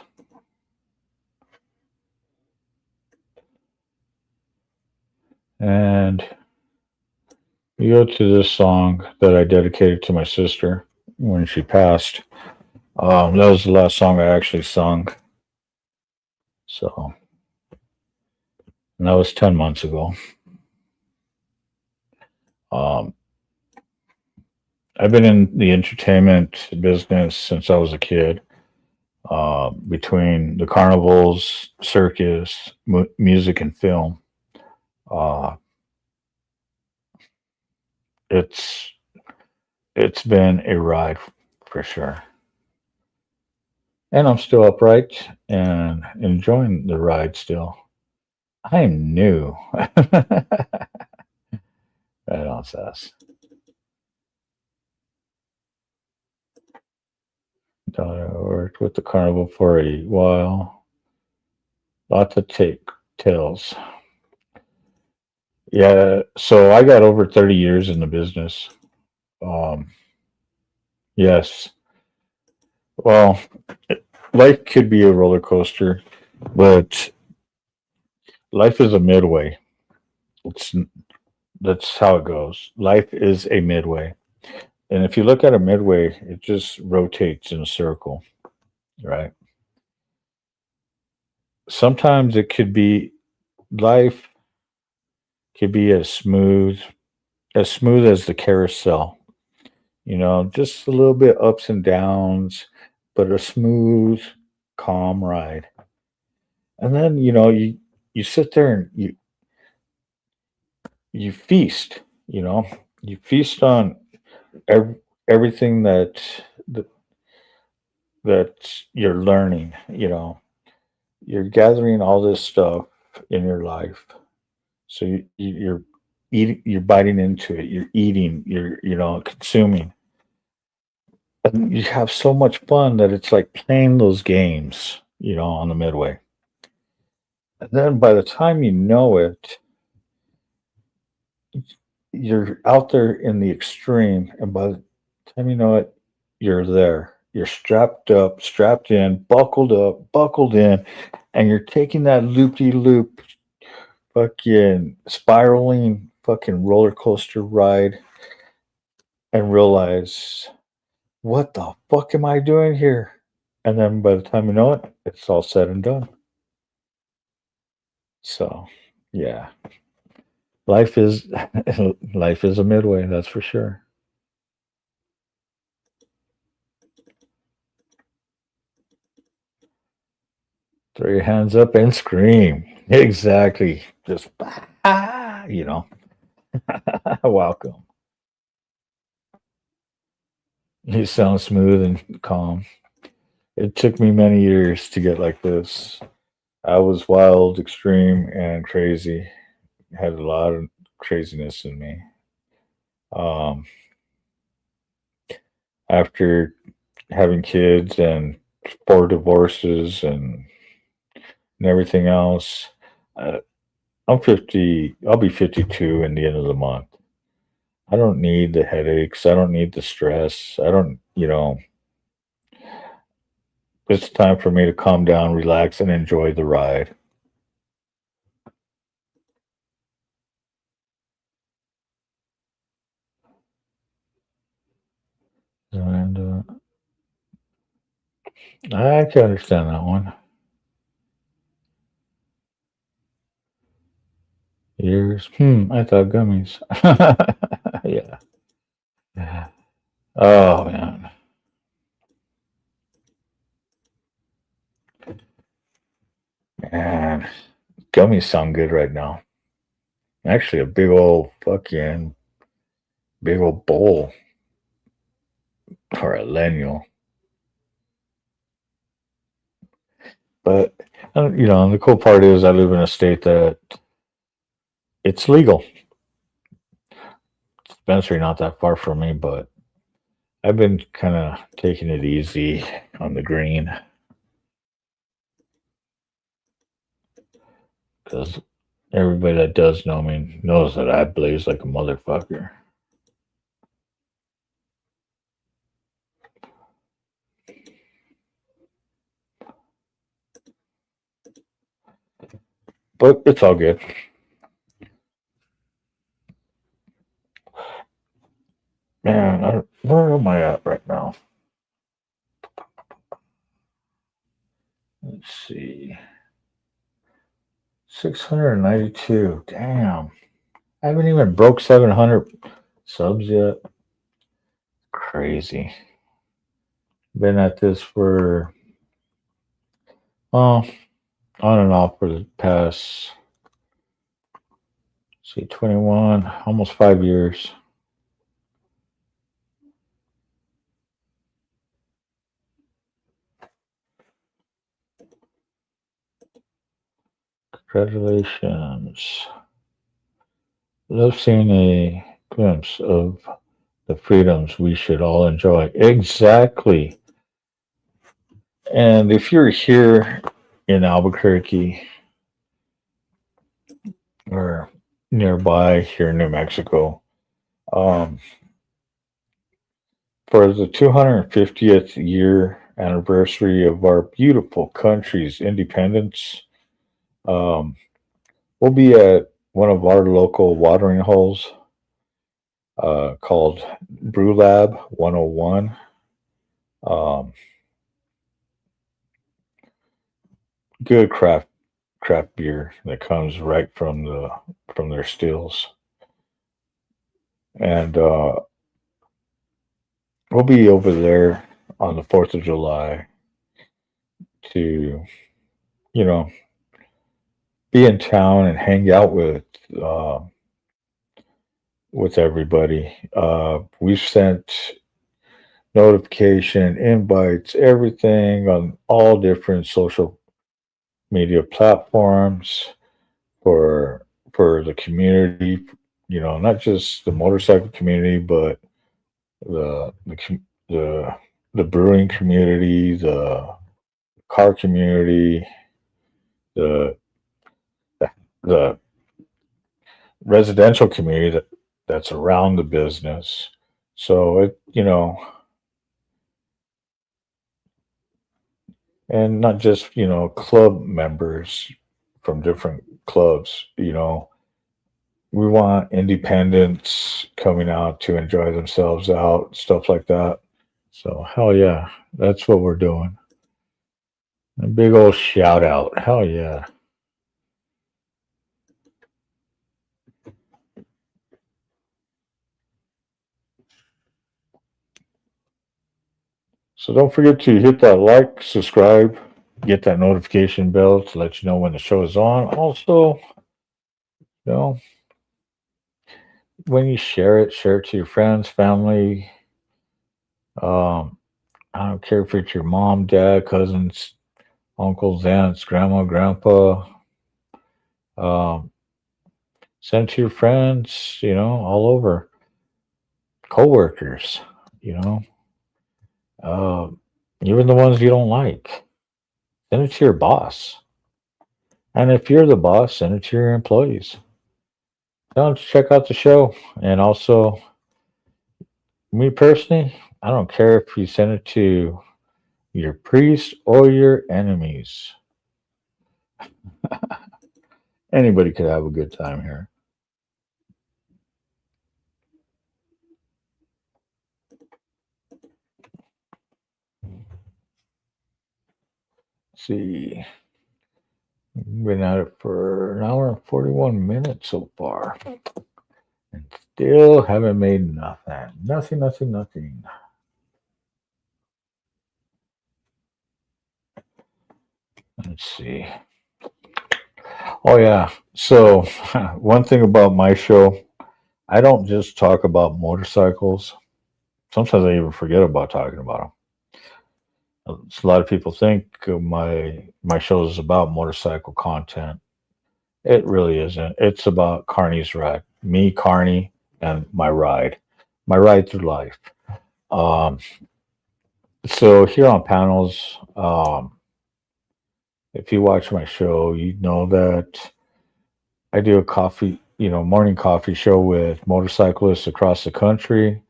And you go to this song that I dedicated to my sister when she passed. That was the last song I actually sung. So, and that was 10 months ago. I've been in the entertainment business since I was a kid. Between the carnivals, circus, music, and film. It's been a ride for sure. And I'm still upright and enjoying the ride still. I am new. Right on, Sass. I worked with the carnival for a while. Lots of tales. Yeah, so I got over 30 years in the business. Yes. Well, life could be a roller coaster, but life is a midway. That's how it goes. Life is a midway. And if you look at a midway, it just rotates in a circle, right? Sometimes it could be life could be as smooth as the carousel, just a little bit ups and downs, but a smooth, calm ride. And then, you sit there and you feast, you feast on everything that you're learning, you're gathering all this stuff in your life. So you're eating, you're biting into it, you're eating, you're, consuming. And you have so much fun that it's like playing those games, on the midway. And then by the time you know it, you're out there in the extreme. And by the time you know it, you're there. You're strapped up, strapped in, buckled up, buckled in, and you're taking that loop-de-loop fucking spiraling fucking roller coaster ride and realize, what the fuck am I doing here? And then by the time you know it, it's all said and done. So, yeah, life is life is a midway, that's for sure. Throw your hands up and scream. Exactly. Just you know. Welcome. You sound smooth and calm. It took me many years to get like this. I was wild, extreme, and crazy. Had a lot of craziness in me. Um, after having kids and 4 divorces and everything else, uh, I'm 50. I'll be 52 in the end of the month. I don't need the headaches. I don't need the stress. I don't, it's time for me to calm down, relax, and enjoy the ride. And I can understand that one. Years. I thought gummies. Yeah. Oh, man. Man, gummies sound good right now. Actually, a big old big old bowl or a lenule. But, the cool part is I live in a state that it's legal. Dispensary not that far from me, but I've been kind of taking it easy on the green because everybody that does know me knows that I blaze like a motherfucker. But it's all good. Man, where am I at right now? Let's see. 692. Damn. I haven't even broke 700 subs yet. Crazy. Been at this for, on and off for the past, 21, almost 5 years. Congratulations. Love seeing a glimpse of the freedoms we should all enjoy. Exactly. And if you're here in Albuquerque or nearby here in New Mexico, for the 250th year anniversary of our beautiful country's independence, we'll be at one of our local watering holes called Brew Lab 101. Good craft beer that comes right from their stills, and we'll be over there on the 4th of July to be in town and hang out with everybody. We've sent notification, invites, everything on all different social media platforms for the community. Not just the motorcycle community, but the brewing community, the car community, the residential community that's around the business. So and not just club members from different clubs. We want independents coming out to enjoy themselves out, stuff like that. So hell yeah, that's what we're doing. A big old shout out, hell yeah. So don't forget to hit that like, subscribe, get that notification bell to let you know when the show is on. Also, you know, when you share it to your friends, family. I don't care if it's your mom, dad, cousins, uncles, aunts, grandma, grandpa. Um, send it to your friends, all over. Coworkers, you know, uh, even the ones you don't like. Send it to your boss. And if you're the boss, send it to your employees. Tell them to check out the show. And also, me personally, I don't care if you send it to your priest or your enemies. Anybody could have a good time here. Let's see. Been at it for an hour and 41 minutes so far. And still haven't made nothing. Nothing. Let's see. Oh, yeah. So, one thing about my show, I don't just talk about motorcycles. Sometimes I even forget about talking about them. A lot of people think my show is about motorcycle content. It really isn't. It's about CARNY'S RIDE. Me, Carney, and my ride through life. So here on panels, if you watch my show, you know that I do a morning coffee show with motorcyclists across the country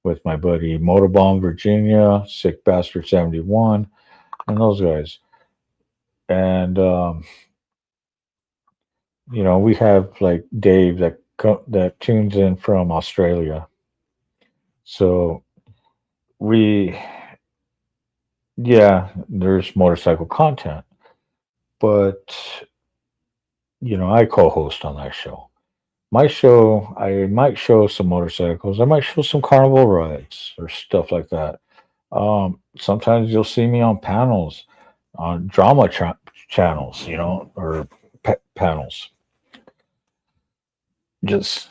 with my buddy Motorbomb Virginia, Sick Bastard 71, and those guys. And we have like Dave that tunes in from Australia. So there's motorcycle content, but I co-host on that show. My show, I might show some motorcycles. I might show some carnival rides or stuff like that. Sometimes you'll see me on panels, on drama channels, or panels. Just,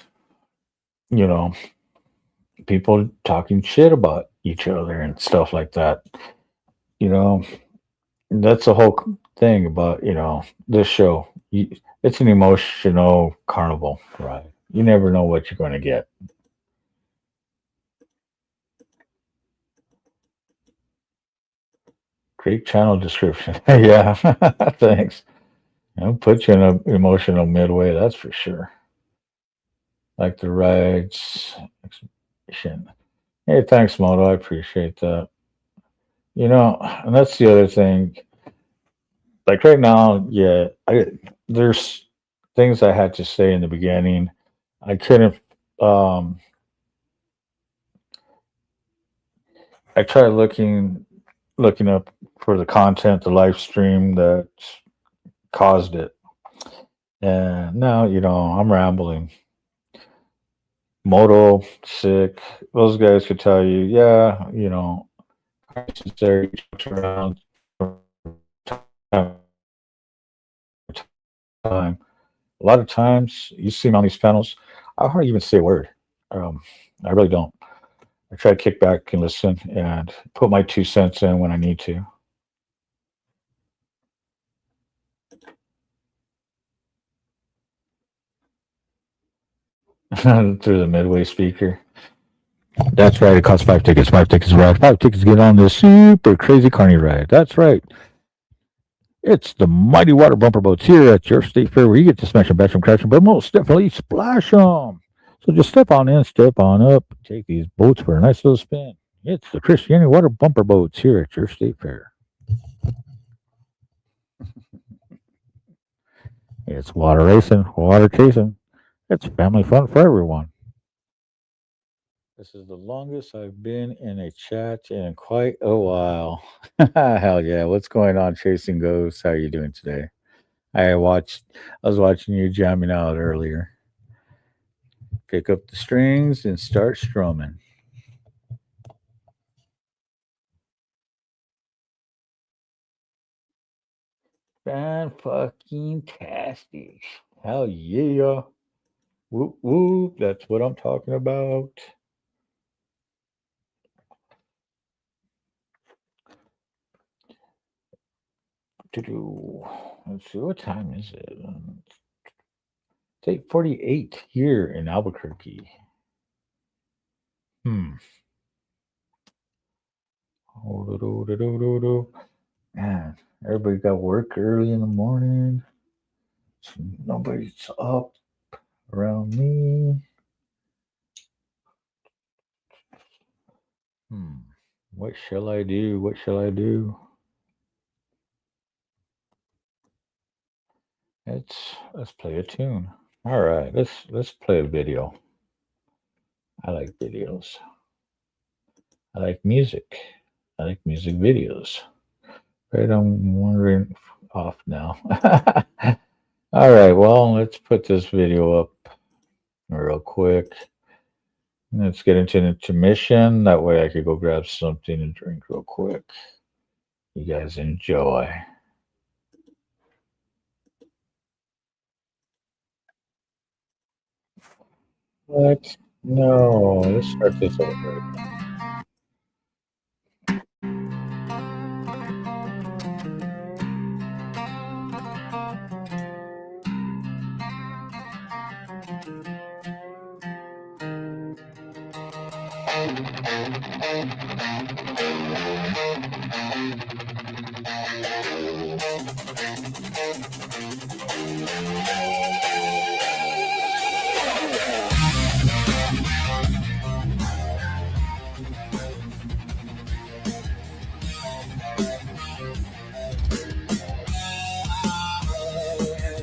people talking shit about each other and stuff like that. That's the whole thing about, this show. It's an emotional carnival ride. You never know what you're going to get. Great channel description. Yeah, thanks. I'll put you in an emotional midway, that's for sure. Like the rides. Hey, thanks, Moto. I appreciate that. And that's the other thing. Like right now, there's things I had to say in the beginning. I couldn't. I tried looking up for the content, the live stream that caused it, and now I'm rambling. Moto, Sick, those guys could tell you, necessary around time. A lot of times you see me on these panels, I hardly even say a word. I really don't. I try to kick back and listen and put my 2 cents in when I need to. Through the Midway speaker. That's right. It costs 5 tickets. 5 tickets to ride. 5 tickets to get on this super crazy carny ride. That's right. It's the mighty water bumper boats here at your state fair where you get to smash them, bash them, crash them, but most definitely splash them. So just step on in, step on up, take these boats for a nice little spin. It's the Christianity water bumper boats here at your state fair. It's water racing, water chasing. It's family fun for everyone. This is the longest I've been in a chat in quite a while. Hell yeah. What's going on, Chasing Ghosts? How are you doing today? I was watching you jamming out earlier. Pick up the strings and start strumming. Fan-fucking-tastic. Hell yeah. Whoop whoop. That's what I'm talking about. Let's see, what time is it? It's 8:48 here in Albuquerque. Man, everybody got work early in the morning. So nobody's up around me. What shall I do? What shall I do? Let's play a tune. All right, let's play a video. I like videos. I like music. I like music videos. Right, I'm wandering off now. All right, well, let's put this video up real quick. Let's get into an intermission. That way I could go grab something and drink real quick. You guys enjoy. What? No, let's start this over.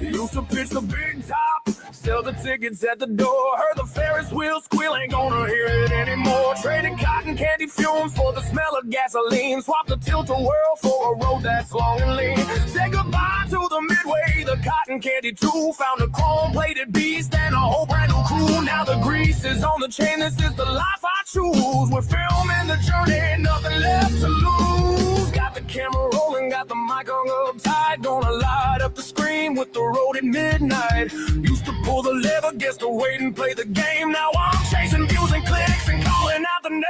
Used to pitch the big top, sell the tickets at the door. Heard the Ferris wheel squeal, ain't gonna hear it anymore. Traded cotton candy fumes for the smell of gasoline. Swapped the tilt-a-whirl for a road that's long and lean. Say goodbye to the Midway, the cotton candy too. Found a chrome-plated beast and a whole brand new crew. Now the grease is on the chain, this is the life I choose. We're filming the journey, nothing left to lose. Got the camera rolling, got the mic hung up tight. Gonna light up the screen with the road at midnight. Used to pull the lever, guess to wait and play the game. Now I'm chasing views and clicks and calling out the name.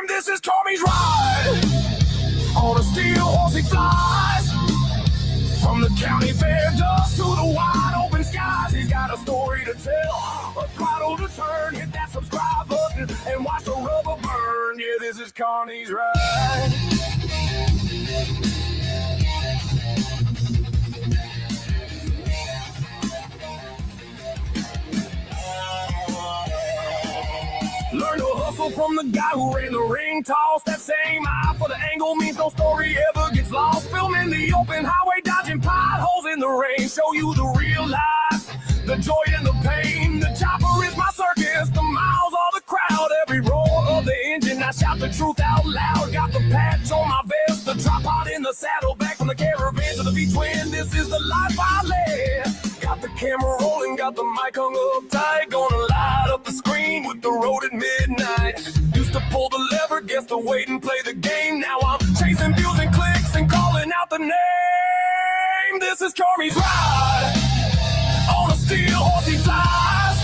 This is CARNY'S RIDE. On a steel horse he flies. From the county fair dust to the wide open skies. He's got a story to tell, a throttle to turn. Hit that subscribe button and watch the rubber burn. Yeah, this is CARNY'S RIDE. Learn to hustle from the guy who ran the ring toss. That same eye for the angle means no story ever gets lost. Filming the open highway, dodging potholes in the rain. Show you the real life, the joy and the pain. The chopper is my circus, the miles are the crowd. Every roar of the engine, I shout the truth out loud. Got the patch on my vest, the tripod in the saddle. Back from the caravan to the V-twin, this is the life I live. Got the camera rolling, got the mic hung up tight. Gonna light up the screen with the road at midnight. Used to pull the lever, guess to wait and play the game. Now I'm chasing views and clicks and calling out the name. This is CARNY'S RIDE. On a steel horse he flies.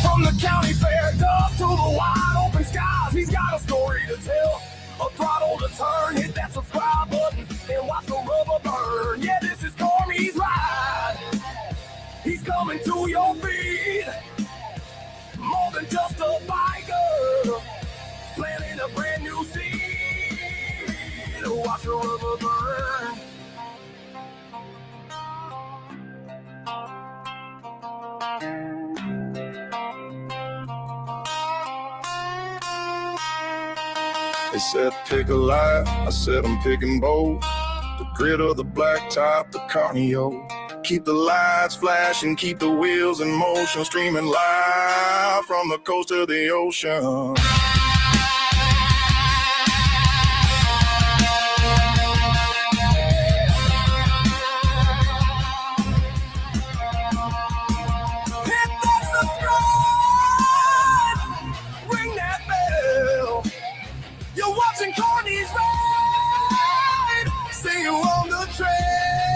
From the county fair dust to the wide open skies. He's got a story to tell, a throttle to turn. Hit that subscribe button and watch the rubber burn. Yeah, this is CARNY'S RIDE. He's coming to your feet. More than just a biker, planting a brand new seed. Watch the rubber burn. They said pick a life, I said I'm picking bold. The grit of the black top, the carnio. Keep the lights flashing, keep the wheels in motion. Streaming live from the coast to the ocean. Hit that subscribe, ring that bell. You're watching CARNY'S RIDE. See you on the trail.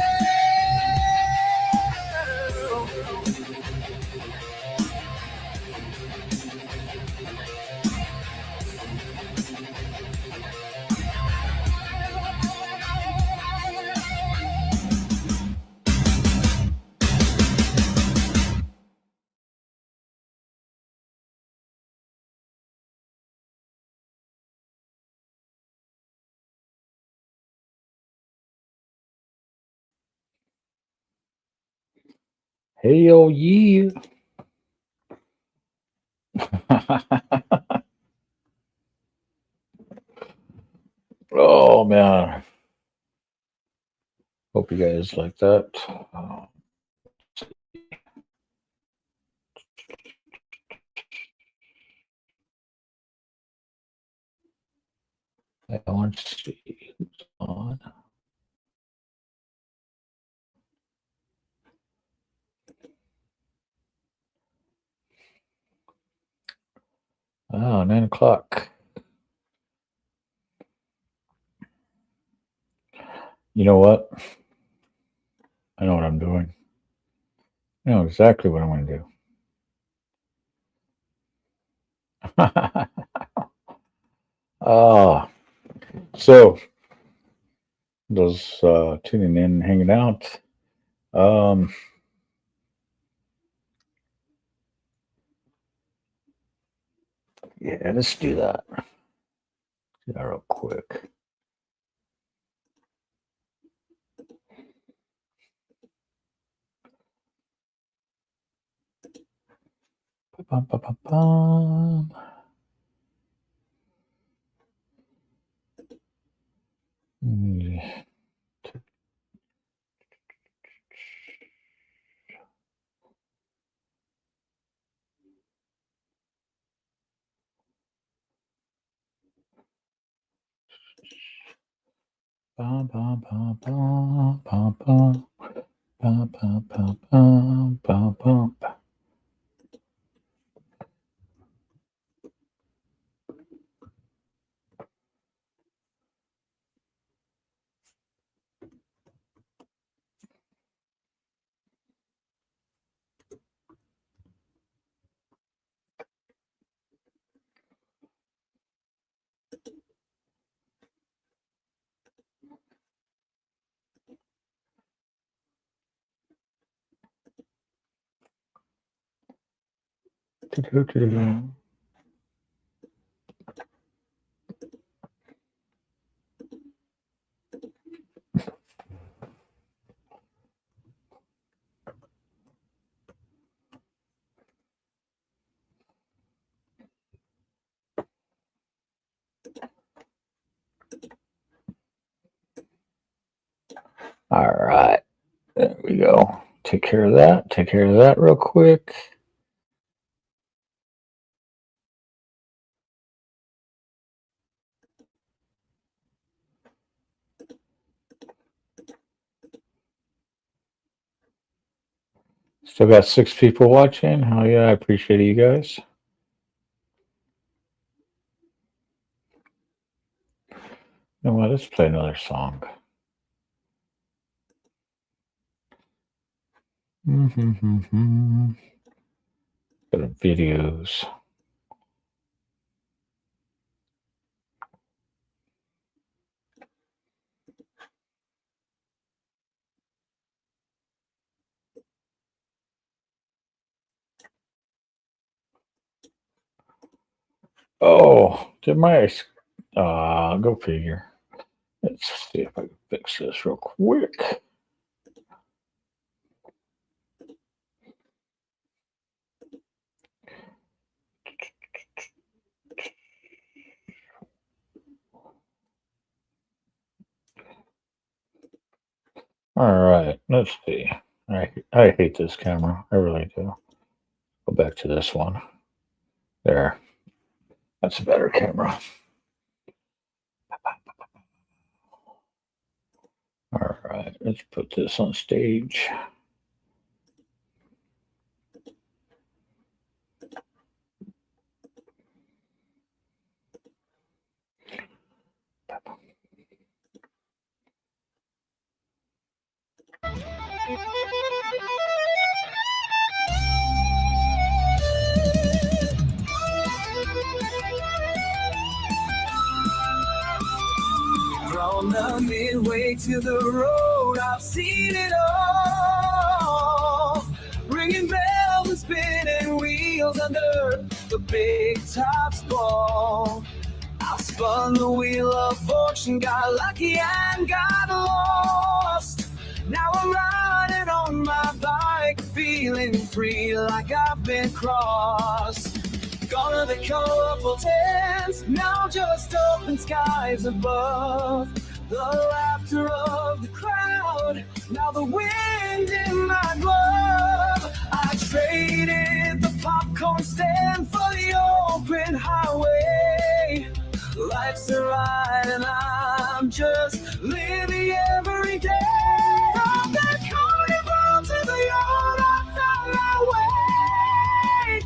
Hell yeah. Oh man. Hope you guys like that. I want to see who's on. Oh, 9 o'clock. You know what? I know what I'm doing. I know exactly what I'm going to do. So those tuning in, hanging out. Yeah, let's do that. Do that real quick. Bum, bum, bum, bum. Bum, bum, bum, bum, bum, bum. Bum, bum, bum, bum, bum, bum. All right, there we go. Take care of that. Take care of that real quick. Still got 6 people watching. Hell yeah, I appreciate you guys. You know what? Let's play another song. Go to videos. Oh, did my go figure. Let's see if I can fix this real quick. All right, let's see. I hate this camera. I really do. Go back to this one. There. That's a better camera. All right, let's put this on stage. From the midway to the road, I've seen it all. Ringing bells and spinning wheels under the big top's ball. I spun the wheel of fortune, got lucky and got lost. Now I'm riding on on my bike, feeling free like I've been crossed. Gone are the colorful tents, now just open skies above. The laughter of the crowd, now the wind in my glove. I traded the popcorn stand for the open highway. Life's a ride and I'm just living every day. From the carnival to the yard, I found my way.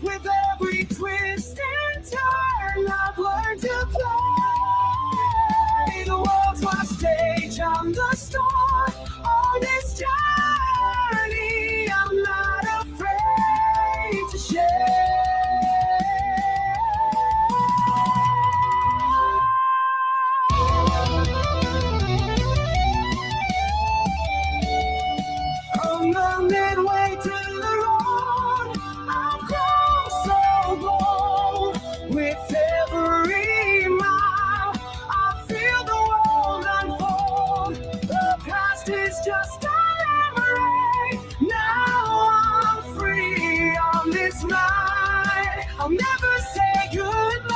With every twist and turn, I've learned to play. The world's my stage, I'm the star on this journey. I'm not afraid to share. On the midway to the road, I've grown so bold. With every mile, I feel the world unfold. The past is just a memory. Now I'm free on this night. I'll never say goodbye.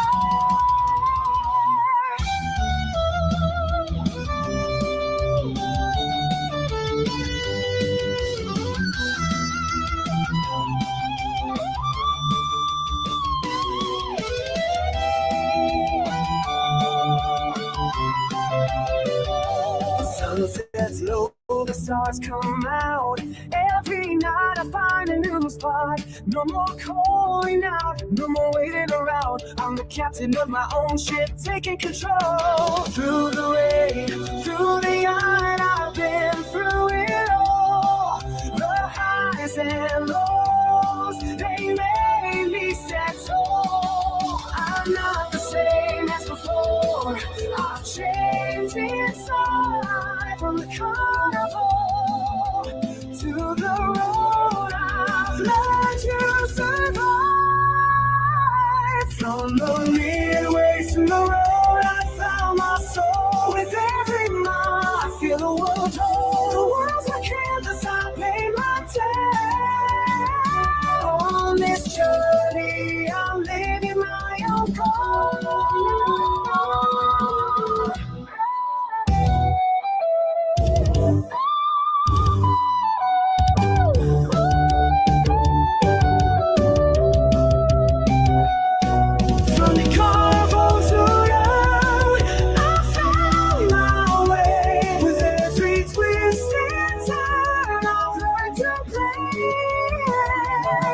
The sun sets low, the stars come out. Every night I find a new spot. No more calling out, no more waiting around. I'm the captain of my own ship, taking control. Through the rain, through the iron, I've been through it all. The highs and lows, they made me stand tall. I'm not the same as before. I've changed inside. From the carnival to the road, I've learned to survive. From the midway to the road, I found my soul. With every mile, I feel the world hold. The world's my canvas, I paint my tale. On this journey, I'm living my own goal. From the carnival to the road, I found my way. With every twist and turn, I've learned to play.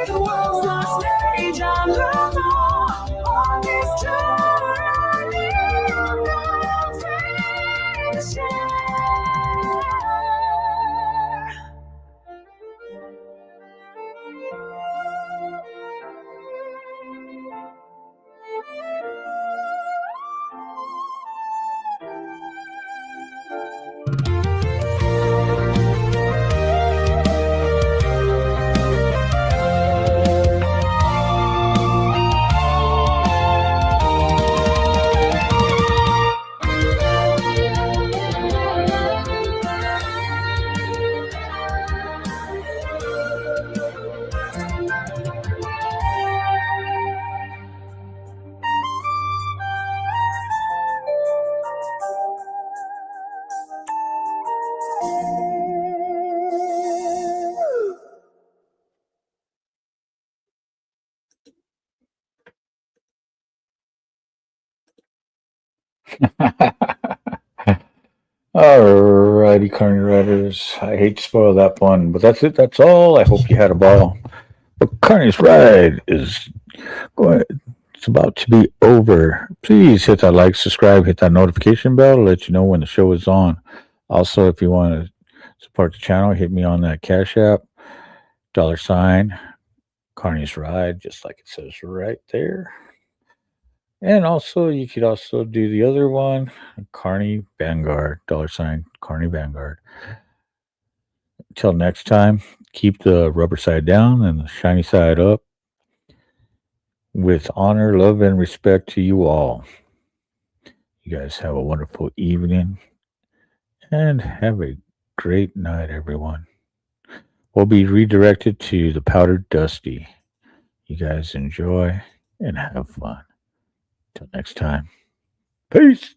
The world's my stage, I'm the law. On this journey, I'm not afraid to share. Alrighty, Carney Riders. I hate to spoil that fun, but that's it. That's all. I hope you had a ball. But Carney's Ride is going. It's about to be over. Please hit that like, subscribe, hit that notification bell to let you know when the show is on. Also, if you want to support the channel, hit me on that Cash App, $, Carney's Ride, just like it says right there. And also, you could also do the other one, Carney Vanguard, $, Carney Vanguard. Until next time, keep the rubber side down and the shiny side up. With honor, love, and respect to you all. You guys have a wonderful evening and have a great night, everyone. will be redirected to the Powdered Dusty. You guys enjoy and have fun. Till next time. Peace.